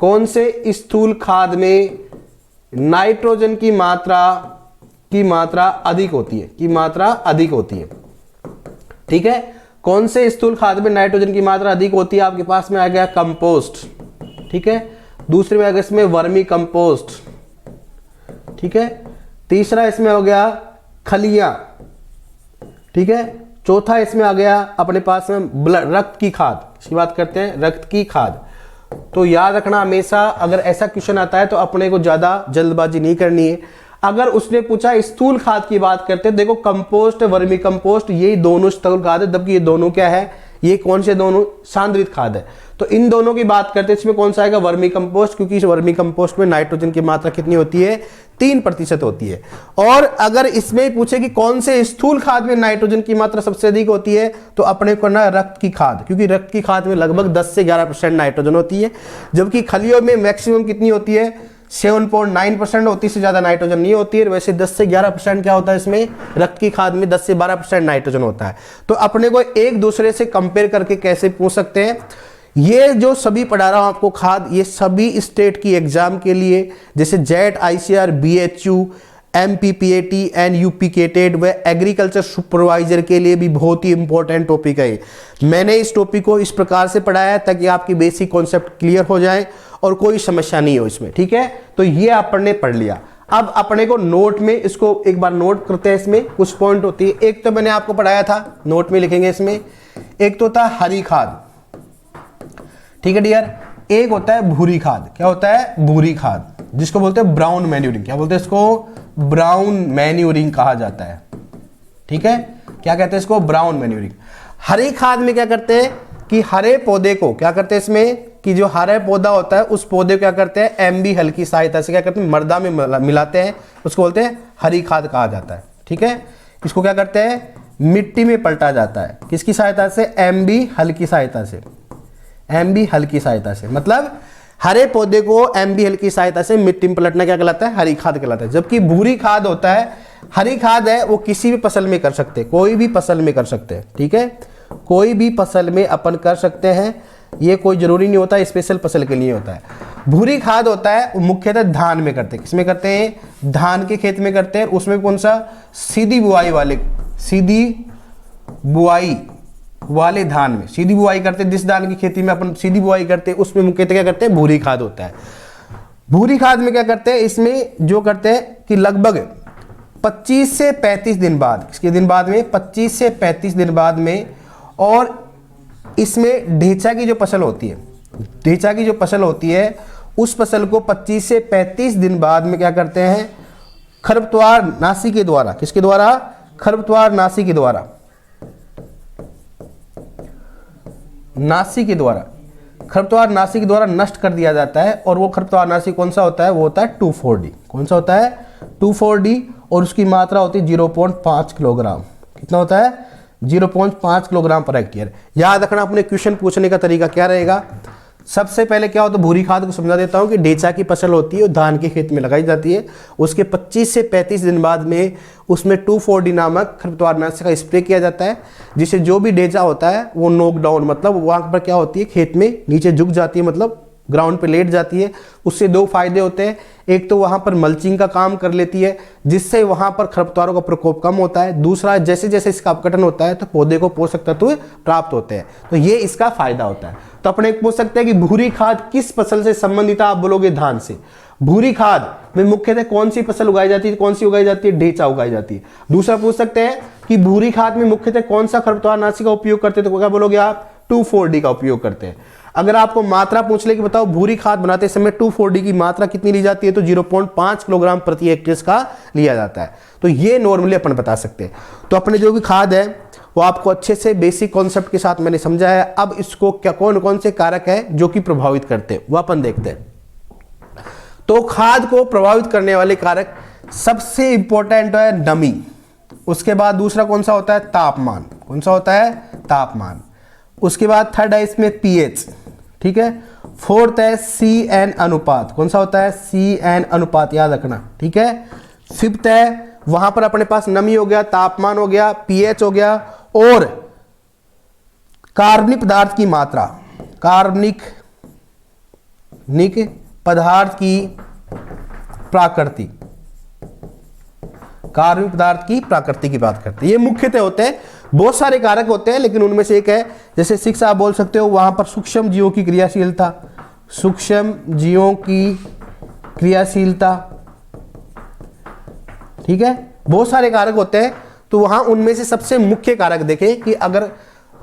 कौन से स्थूल खाद में नाइट्रोजन की मात्रा अधिक होती है, की मात्रा अधिक होती है, ठीक है। कौन से स्थूल खाद में नाइट्रोजन की मात्रा अधिक होती है, आपके पास में आ गया कंपोस्ट, ठीक है। दूसरे में आ गया इसमें वर्मी कंपोस्ट, ठीक है। तीसरा इसमें हो गया खलियां, ठीक है। चौथा इसमें आ गया अपने पास में रक्त की खाद, इसकी बात करते हैं रक्त की खाद। तो याद रखना हमेशा अगर ऐसा क्वेश्चन आता है तो अपने को ज्यादा जल्दबाजी नहीं करनी है। अगर उसने पूछा स्थूल खाद की बात करते हैं, देखो कंपोस्ट, वर्मी कंपोस्ट, ये दोनों स्थूल खाद है, जबकि ये दोनों क्या है, ये कौन से दोनों सांद्रित खाद है। तो इन दोनों की बात करते हैं, इसमें कौन सा आएगा, वर्मी कंपोस्ट, क्योंकि इस वर्मी कंपोस्ट में नाइट्रोजन की मात्रा कितनी होती है, 3% होती है। और अगर इसमें पूछे कि कौन से स्थूल खाद में नाइट्रोजन की मात्रा सबसे अधिक होती है, तो अपने को करना है रक्त की खाद, क्योंकि रक्त की खाद में लगभग 10 से 11% नाइट्रोजन होती है, जबकि खलियों में मैक्सिमम कितनी होती है, 7.9% होती है, इससे ज्यादा नाइट्रोजन नहीं होती है। वैसे 10 से 11% क्या होता है इसमें, रक्त की खाद में 10 से 12% नाइट्रोजन होता है। तो अपने को एक दूसरे से कंपेयर करके कैसे पूछ सकते हैं, ये जो सभी पढ़ा रहा हूं आपको खाद, ये सभी स्टेट की एग्जाम के लिए, जैसे JET, ICR, BHU, MPPAT and यूपीकेटेड व एग्रीकल्चर सुपरवाइजर के लिए भी बहुत ही इंपॉर्टेंट टॉपिक है। मैंने इस टॉपिक को इस प्रकार से पढ़ाया है ताकि आपकी बेसिक कॉन्सेप्ट क्लियर हो जाए और कोई समस्या नहीं हो इसमें, ठीक है। तो ये आपने पढ़ लिया। अब अपने को नोट में इसको एक बार नोट करते हैं। इसमें कुछ पॉइंट होती है, एक तो मैंने आपको पढ़ाया था, नोट में लिखेंगे इसमें। एक तो था हरी खाद, ठीक है डियर। एक होता है भूरी खाद। क्या होता है? भूरी खाद, जिसको बोलते हैं ब्राउन मैन्यूरिंग। क्या बोलते हैं इसको? ब्राउन मैन्यूरिंग कहा जाता है, ठीक है। क्या कहते हैं इसको? Brown manuring. हरी खाद में क्या करते हैं कि हरे पौधे को क्या करते हैं इसमें कि जो हरा पौधा होता है उस पौधे को क्या करते हैं MB हल की सहायता से क्या करते हैं मृदा में मिलाते हैं, उसको बोलते हैं हरी खाद कहा जाता है, ठीक है। इसको क्या करते हैं? मिट्टी में पलटा जाता है, किसकी सहायता से? MB हल की सहायता से। MB हल की सहायता से मतलब हरे पौधे को MB हल की सहायता से मिट्टी में पलटना क्या कहलाता है? हरी खाद कहलाता है। जबकि भूरी खाद होता है, हरी खाद है वो किसी भी फसल में कर सकते हैं, कोई भी फसल में कर सकते हैं, ठीक है। कोई भी फसल में अपन कर सकते हैं, ये कोई जरूरी नहीं होता स्पेशल फसल के लिए होता है। भूरी खाद होता है वो मुख्यतः धान में करते हैं। किसमें करते हैं? धान के खेत में करते हैं। उसमें कौन सा? सीधी बुआई वाले धान में सीधी बुआई करते हैं। जिस धान की खेती में अपन सीधी बुआई करते हैं उसमें मुख्यतः क्या करते हैं? भूरी खाद होता है। भूरी खाद में क्या करते हैं? इसमें जो करते हैं कि लगभग 25 से 35 दिन बाद, किसके दिन बाद में? 25 से 35 दिन बाद में। और इसमें ढेंचा की जो फसल होती है, ढेंचा की जो फसल होती है उस फसल को 25 से 35 दिन बाद में क्या करते हैं? खरपतवार नाशी के द्वारा, किसके द्वारा? खरपतवार नाशी के द्वारा, खरपतवार नाशी के द्वारा नष्ट कर दिया जाता है। और वो खरपतवार नाशी कौन सा होता है? वो होता है 2,4-D। कौन सा होता है? 2,4-D। और उसकी मात्रा होती है 0.5 किलोग्राम। कितना होता है? 0.5 किलोग्राम पर हेक्टेयर। याद रखना अपने क्वेश्चन पूछने का तरीका क्या रहेगा। सबसे पहले क्या होता है? भूरी खाद को समझा देता हूं कि ढेंचा की फसल होती है और धान के खेत में लगाई जाती है। उसके 25 से 35 दिन बाद में उसमें 2,4-D नामक खरपतवारनाशक का स्प्रे किया जाता है, जिससे जो भी ढेंचा होता है वो नॉक डाउन, मतलब वहां पर क्या होती है? खेत में नीचे झुक जाती है, मतलब ग्राउंड पे लेट जाती है। उससे दो फायदे होते हैं। एक तो वहां पर मल्चिंग का काम कर लेती है, जिससे वहां पर खरपतवारों का प्रकोप कम होता है। दूसरा, जैसे जैसे इसका अपघटन होता है तो पौधे को पोषक तत्व प्राप्त होते हैं, तो ये इसका फायदा होता है। तो अपने पूछ सकते हैं कि भूरी खाद किस फसल से संबंधित है? आप बोलोगे धान से। भूरी खाद में मुख्यतः कौन सी फसल उगाई जाती है? कौन सी उगाई जाती है? ढेंचा उगाई जाती है। दूसरा पूछ सकते हैं कि भूरी खाद में मुख्यतः कौन सा खरपतवारनाशी का उपयोग करते हैं? तो क्या बोलोगे आप? 2,4-D का उपयोग करते हैं। अगर आपको मात्रा पूछ ले कि बताओ भूरी खाद बनाते समय 2,4-D की मात्रा कितनी ली जाती है, तो 0.5 किलोग्राम प्रति हेक्टेयर का लिया जाता है। तो ये नॉर्मली अपन बता सकते हैं। तो अपने जो भी खाद है वो आपको अच्छे से बेसिक कॉन्सेप्ट के साथ मैंने समझाया है। अब इसको क्या कौन कौन से कारक है जो कि प्रभावित करते हैं वो अपन देखते हैं। तो खाद को प्रभावित करने वाले कारक सबसे इंपॉर्टेंट है नमी। उसके बाद दूसरा कौन सा होता है? तापमान। कौन सा होता है? तापमान। उसके बाद थर्ड है इसमें pH, ठीक है। फोर्थ है CN अनुपात। कौन सा होता है? CN अनुपात, याद रखना, ठीक है। फिफ्थ है वहां पर अपने पास नमी हो गया, तापमान हो गया, pH हो गया, और कार्बनिक पदार्थ की मात्रा, कार्बनिक पदार्थ की प्राकृति, कार्बनिक पदार्थ की प्रकृति की बात करते हैं। ये मुख्यतः होते हैं। बहुत सारे कारक होते हैं लेकिन उनमें से एक है, जैसे 6 आप बोल सकते हो, वहां पर सूक्ष्म जीवों की क्रियाशीलता, सूक्ष्म जीवों की क्रियाशीलता, ठीक है। बहुत सारे कारक होते हैं, तो वहां उनमें से सबसे मुख्य कारक देखें कि अगर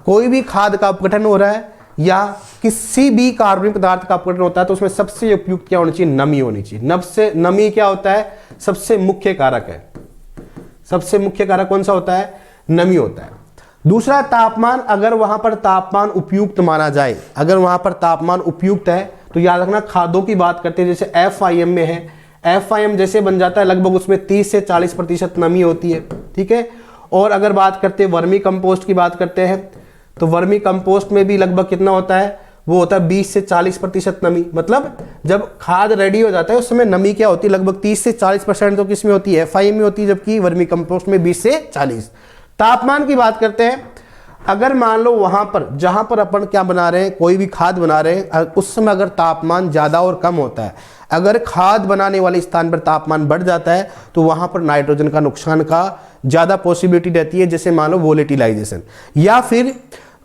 कोई भी खाद का अपघटन हो रहा है या किसी भी कार्बनिक पदार्थ का अपघटन होता है तो उसमें सबसे उपयुक्त क्या होनी चाहिए? नमी होनी चाहिए। नमी क्या होता है? सबसे मुख्य कारक है। सबसे मुख्य कारक कौन सा होता है? नमी होता है। दूसरा तापमान, अगर वहां पर तापमान उपयुक्त माना जाए, अगर वहां पर तापमान उपयुक्त है तो याद रखना खादों की बात करते हैं, जैसे FIM में है, FIM जैसे बन जाता है लगभग उसमें 30 से 40% नमी होती है, ठीक है। और अगर बात करते हैं वर्मी कंपोस्ट की बात करते हैं तो वर्मी कंपोस्ट में भी लगभग कितना होता है? वो होता है 20 से 40% नमी। मतलब जब खाद रेडी हो जाता है उस समय नमी क्या होती है? लगभग 30 से 40% तो किसमें होती है? FIM में होती है, जबकि वर्मी कंपोस्ट में 20 से 40। तापमान की बात करते हैं, अगर मान लो वहां पर जहां पर अपन क्या बना रहे हैं, कोई भी खाद बना रहे हैं, उस समय अगर तापमान ज़्यादा और कम होता है, अगर खाद बनाने वाले स्थान पर तापमान बढ़ जाता है तो वहां पर नाइट्रोजन का नुकसान का ज़्यादा पॉसिबिलिटी रहती है, जैसे मान लो वोलेटिलाइजेशन। या फिर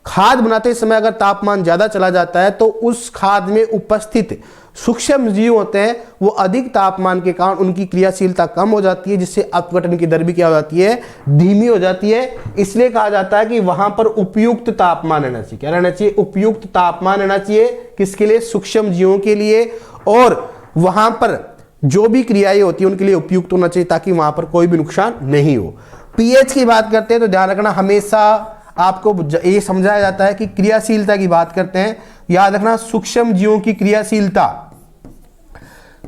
खाद बनाते समय अगर तापमान ज़्यादा चला जाता है तो उस खाद में उपस्थित सूक्ष्म जीव होते हैं वो अधिक तापमान के कारण उनकी क्रियाशीलता कम हो जाती है, जिससे अपघटन की दर भी क्या हो जाती है, धीमी हो जाती है। इसलिए कहा जाता है कि वहां पर उपयुक्त तापमान रहना चाहिए। क्या रहना चाहिए? उपयुक्त तापमान रहना चाहिए। किसके लिए? सूक्ष्म जीवों के लिए। और वहां पर जो भी क्रियाएं होती है उनके लिए उपयुक्त होना चाहिए, ताकि वहां पर कोई भी नुकसान नहीं हो। पीएच की बात करते हैं तो ध्यान रखना, हमेशा आपको ये समझाया जाता है कि क्रियाशीलता की बात करते हैं, याद रखना सूक्ष्म जीवों की क्रियाशीलता।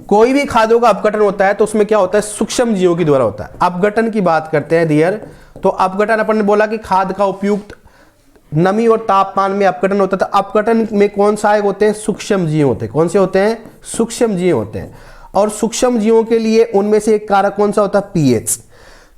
कोई भी खादों का अपघटन होता है तो उसमें क्या होता है? सूक्ष्म जीवों के द्वारा होता है। अपघटन की बात करते हैं डियर, तो अपघटन अपन ने बोला कि खाद का उपयुक्त नमी और तापमान में अपघटन होता है। तो अपघटन में कौन सा होते हैं? सूक्ष्म जीव होते हैं। कौन से होते हैं? सूक्ष्म जीव होते हैं। और सूक्ष्म जीवों के लिए उनमें से एक कारक कौन सा होता है? पीएच,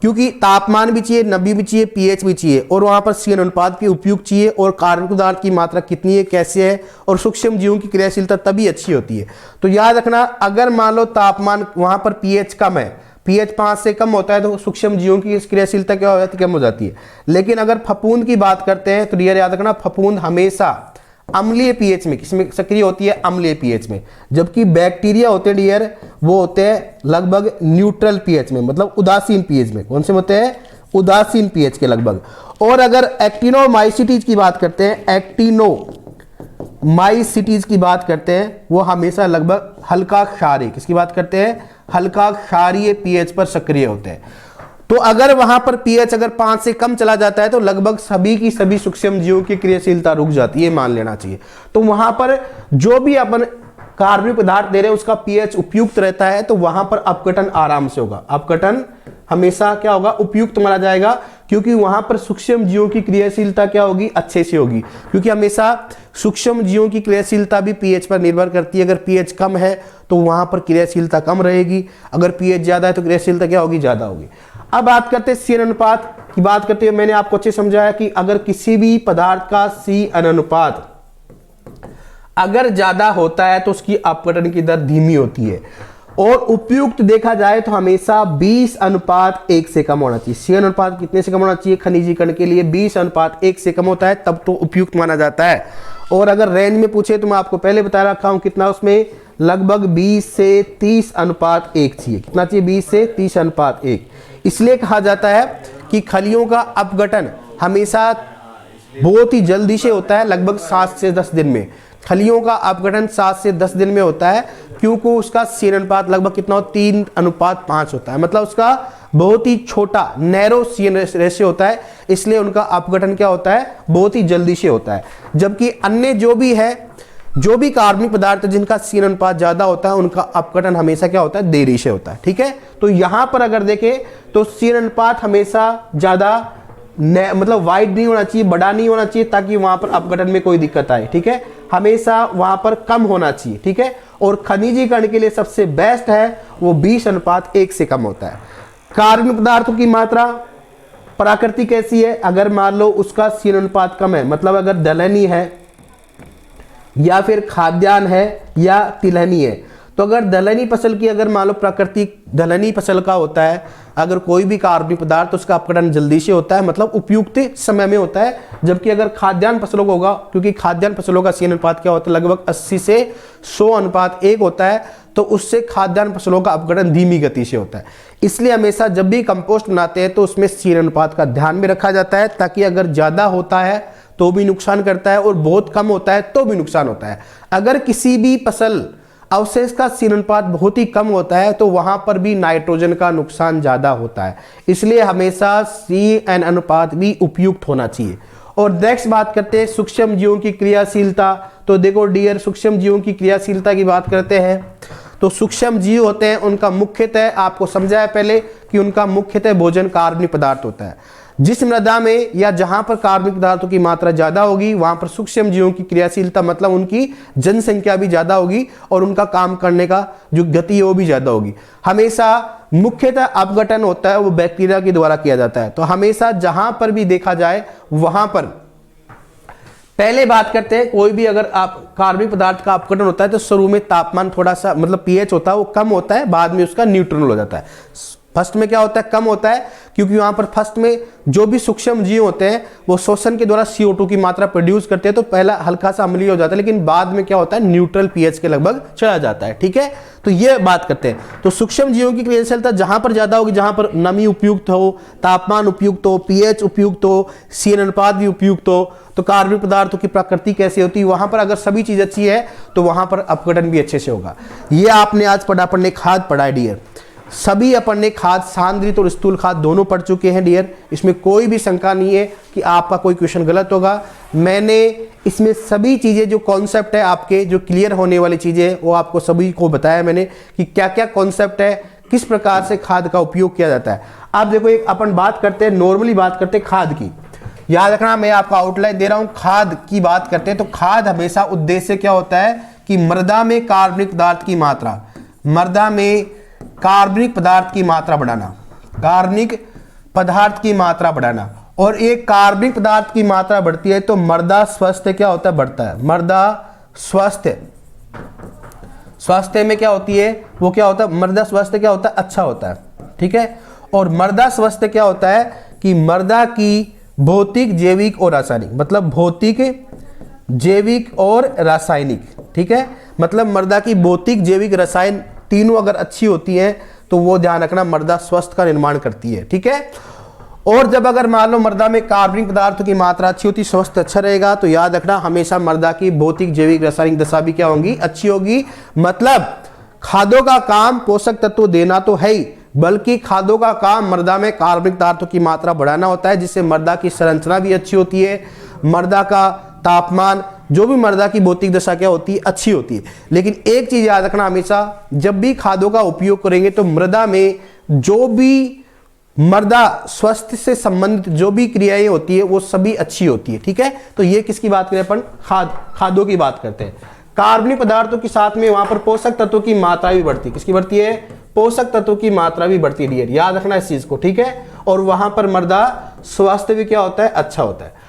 क्योंकि तापमान भी चाहिए, नमी भी चाहिए, पीएच भी चाहिए, और वहां पर सीएन अनुपात भी उपयुक्त चाहिए, और कार्बनिक पदार्थ की मात्रा कितनी है, कैसे है, और सूक्ष्म जीवों की क्रियाशीलता तभी अच्छी होती है। तो याद रखना, अगर मान लो तापमान वहां पर पीएच कम है, पीएच 5 से कम होता है, तो सूक्ष्म जीवों की क्रियाशीलता क्या हो जाती है? कम हो जाती है। लेकिन अगर फफूंद की बात करते हैं तो डियर याद रखना, फफूंद हमेशा अम्लीय पीएच में, किसमें सक्रिय होती है? अम्लीय पीएच में। जबकि बैक्टीरिया होते हैं डियर, वो होते हैं लगभग न्यूट्रल पीएच में, मतलब उदासीन पीएच में। कौन से होते हैं? उदासीन पीएच के लगभग। और अगर एक्टिनोमाइसिटीज की बात करते हैं, एक्टिनोमाइसिटीज की बात करते हैं, वो हमेशा लगभग हल्का क्षारीय, किसकी बात करते हैं? हल्का क्षारीय पीएच पर सक्रिय होते हैं। तो अगर वहां पर पीएच अगर 5 से कम चला जाता है तो लगभग सभी की सभी सूक्ष्म जीवों की क्रियाशीलता रुक जाती है, मान लेना चाहिए। तो वहां पर जो भी अपन कार्बनिक पदार्थ दे रहे हैं उसका पीएच उपयुक्त रहता है, तो वहां पर अपघटन आराम से होगा। अपघटन हमेशा क्या होगा? उपयुक्त माना जाएगा, क्योंकि वहां पर सूक्ष्म जीवों की क्रियाशीलता क्या होगी? अच्छे से होगी। क्योंकि हमेशा सूक्ष्म जीवों की क्रियाशीलता भी पीएच पर निर्भर करती है। अगर पीएच कम है तो वहां पर क्रियाशीलता कम रहेगी, अगर पीएच ज्यादा है तो क्रियाशीलता क्या होगी? ज्यादा होगी। अब बात करते हैं सीएन अनुपात की। बात करते हैं, मैंने आपको अच्छे समझाया कि अगर किसी भी पदार्थ का सीएन अनुपात अगर ज्यादा होता है तो उसकी अपघटन की दर धीमी होती है। और उपयुक्त देखा जाए तो हमेशा 20:1 से कम होना चाहिए। सीएन अनुपात कितने से कम होना चाहिए? खनिजीकरण के लिए 20:1 से कम होता है, तब तो उपयुक्त माना जाता है। और अगर रेंज में पूछे तो मैं आपको पहले बता रखा हूं कितना, उसमें लगभग 20 से 30:1 चाहिए। कितना चाहिए? 20 से 30:1। इसलिए कहा जाता है कि खलियों का अपघटन हमेशा बहुत ही जल्दी से होता है, लगभग 7 से 10 दिन में। खलियों का अपघटन 7 से 10 दिन में होता है, क्योंकि उसका सीएन अनुपात लगभग कितना हो? 3:5 होता है। मतलब उसका बहुत ही छोटा नैरो सीएन रेशियो होता है, इसलिए उनका अपघटन क्या होता है? बहुत ही जल्दी से होता है। जबकि अन्य जो भी कार्बनिक पदार्थ जिनका सीएन अनुपात ज्यादा होता है उनका अपघटन हमेशा क्या होता है? देरी से होता है। ठीक है, तो यहां पर अगर देखें तो सीएन अनुपात हमेशा ज्यादा मतलब वाइड नहीं होना चाहिए, बड़ा नहीं होना चाहिए, ताकि वहां पर अपघटन में कोई दिक्कत आए। ठीक है, हमेशा वहां पर कम होना चाहिए। ठीक है, और खनिजीकरण के लिए सबसे बेस्ट है वो 20:1 से कम होता है। कार्बनिक पदार्थों की मात्रा प्रकृति कैसी है? अगर मान लो उसका सीएन अनुपात कम है, मतलब अगर दलहनी है या फिर खाद्यान्न है या तिलहनी है, तो अगर दलहनी फसल की अगर मान लो प्राकृतिक दलहनी फसल का होता है, अगर कोई भी कार्बनिक पदार्थ, तो उसका अपघटन जल्दी से होता है, मतलब उपयुक्त समय में होता है। जबकि अगर खाद्यान्न फसलों का होगा, क्योंकि खाद्यान्न फसलों का सीएन अनुपात क्या होता है? लगभग 80 से 100:1 होता है, तो उससे खाद्यान्न फसलों का अपघटन धीमी गति से होता है। इसलिए हमेशा जब भी कंपोस्ट बनाते हैं तो उसमें सीएन अनुपात का ध्यान में रखा जाता है, ताकि अगर ज्यादा होता है तो भी नुकसान करता है और बहुत कम होता है तो भी नुकसान होता है। अगर किसी भी फसल अवशेष का सीएन अनुपात बहुत ही कम होता है तो वहां पर भी नाइट्रोजन का नुकसान ज्यादा होता है। इसलिए हमेशा सीएन अनुपात भी उपयुक्त होना चाहिए। और नेक्स्ट बात करते हैं सूक्ष्म जीवों की क्रियाशीलता। तो देखो डियर, सूक्ष्म जीवों की क्रियाशीलता की बात करते हैं तो सूक्ष्म जीव होते हैं, उनका मुख्यतः आपको समझाया पहले कि उनका मुख्यतः भोजन कार्बनिक पदार्थ होता है। जिस मृदा में या जहां पर कार्बनिक पदार्थों की मात्रा ज्यादा होगी वहां पर सूक्ष्म जीवों की क्रियाशीलता, मतलब उनकी जनसंख्या भी ज्यादा होगी और उनका काम करने का जो गति है वो भी ज्यादा होगी। हमेशा मुख्यतः अपघटन होता है वो बैक्टीरिया के द्वारा किया जाता है। तो हमेशा जहां पर भी देखा जाए वहां पर पहले बात करते हैं, कोई भी अगर आप कार्बनिक पदार्थ का अपघटन होता है तो शुरू में तापमान थोड़ा सा मतलब पीएच होता है वो कम होता है, बाद में उसका न्यूट्रल हो जाता है। फर्स्ट में क्या होता है, कम होता है, क्योंकि वहां पर फर्स्ट में जो भी सूक्ष्म जीव होते हैं वो शोषण के द्वारा CO2 की मात्रा प्रोड्यूस करते हैं, तो पहला हल्का सा अम्लीय हो जाता है, लेकिन बाद में क्या होता है, न्यूट्रल पीएच के लगभग चला जाता है। ठीक है, तो ये बात करते हैं। तो सूक्ष्म जीवों की क्रियाशीलता जहां पर ज्यादा होगी, जहां पर नमी उपयुक्त हो, तापमान उपयुक्त हो, पीएच उपयुक्त हो, CN अनुपात भी उपयुक्त हो, तो कार्बनिक पदार्थों की प्रकृति कैसी होती है, वहां पर अगर सभी चीज अच्छी है तो वहां पर अपघटन भी अच्छे से होगा। ये आपने आज पढ़ा, अपन ने खाद पढ़ा है डियर, सभी अपन ने खाद सांद्रित और स्थूल खाद दोनों पढ़ चुके हैं डियर, इसमें कोई भी शंका नहीं है कि आपका कोई क्वेश्चन गलत होगा। मैंने इसमें सभी चीजें जो कॉन्सेप्ट है आपके जो क्लियर होने वाली चीजें वो आपको सभी को बताया मैंने कि क्या क्या कॉन्सेप्ट है, किस प्रकार से खाद का उपयोग किया जाता है। अब देखो एक अपन बात करते हैं, नॉर्मली बात करते हैं खाद की, याद रखना मैं आपको आउटलाइन दे रहा हूं, खाद की बात करते हैं तो खाद हमेशा उद्देश्य क्या होता है कि मृदा में कार्बनिक पदार्थ की मात्रा, मृदा में कार्बनिक पदार्थ की मात्रा बढ़ाना, कार्बनिक पदार्थ की मात्रा बढ़ाना, और एक कार्बनिक पदार्थ की मात्रा बढ़ती है तो मृदा स्वास्थ्य क्या होता है, बढ़ता है। मृदा स्वास्थ्य, स्वास्थ्य में क्या होती है, वो क्या होता है, मृदा स्वास्थ्य क्या होता है, अच्छा होता है। ठीक है, और मृदा स्वास्थ्य क्या होता है कि मृदा की भौतिक, जैविक और रासायनिक, मतलब भौतिक, जैविक और रासायनिक। ठीक है, मतलब मृदा की भौतिक, जैविक, रसायन तीनों अगर अच्छी होती हैं तो वो ध्यान रखना मृदा स्वस्थ का निर्माण करती है। ठीक है, और जब अगर मान लो मृदा में कार्बनिक पदार्थों की मात्रा अच्छी होती, स्वास्थ्य अच्छा रहेगा, तो याद रखना हमेशा मृदा की भौतिक, जैविक, रासायनिक दशा भी क्या होगी, अच्छी होगी। मतलब खादों का काम पोषक तत्व देना तो है ही, बल्कि खादों का काम मृदा में कार्बनिक पदार्थों की मात्रा बढ़ाना होता है, जिससे मृदा की संरचना भी अच्छी होती है, मृदा का तापमान, जो भी मृदा की भौतिक दशा क्या होती है, अच्छी होती है। लेकिन एक चीज याद रखना हमेशा, जब भी खादों का उपयोग करेंगे तो मृदा में जो भी मृदा स्वास्थ्य से संबंधित जो भी क्रियाएं होती है वो सभी अच्छी होती है। ठीक है, तो ये किसकी बात करें अपन, खादों की बात करते हैं। कार्बनिक पदार्थों के साथ में वहां पर पोषक तत्वों की मात्रा भी बढ़ती है, किसकी बढ़ती है, पोषक तत्वों की मात्रा भी बढ़ती है, याद रखना इस चीज को। ठीक है, और वहां पर मृदा स्वास्थ्य भी क्या होता है, अच्छा होता है।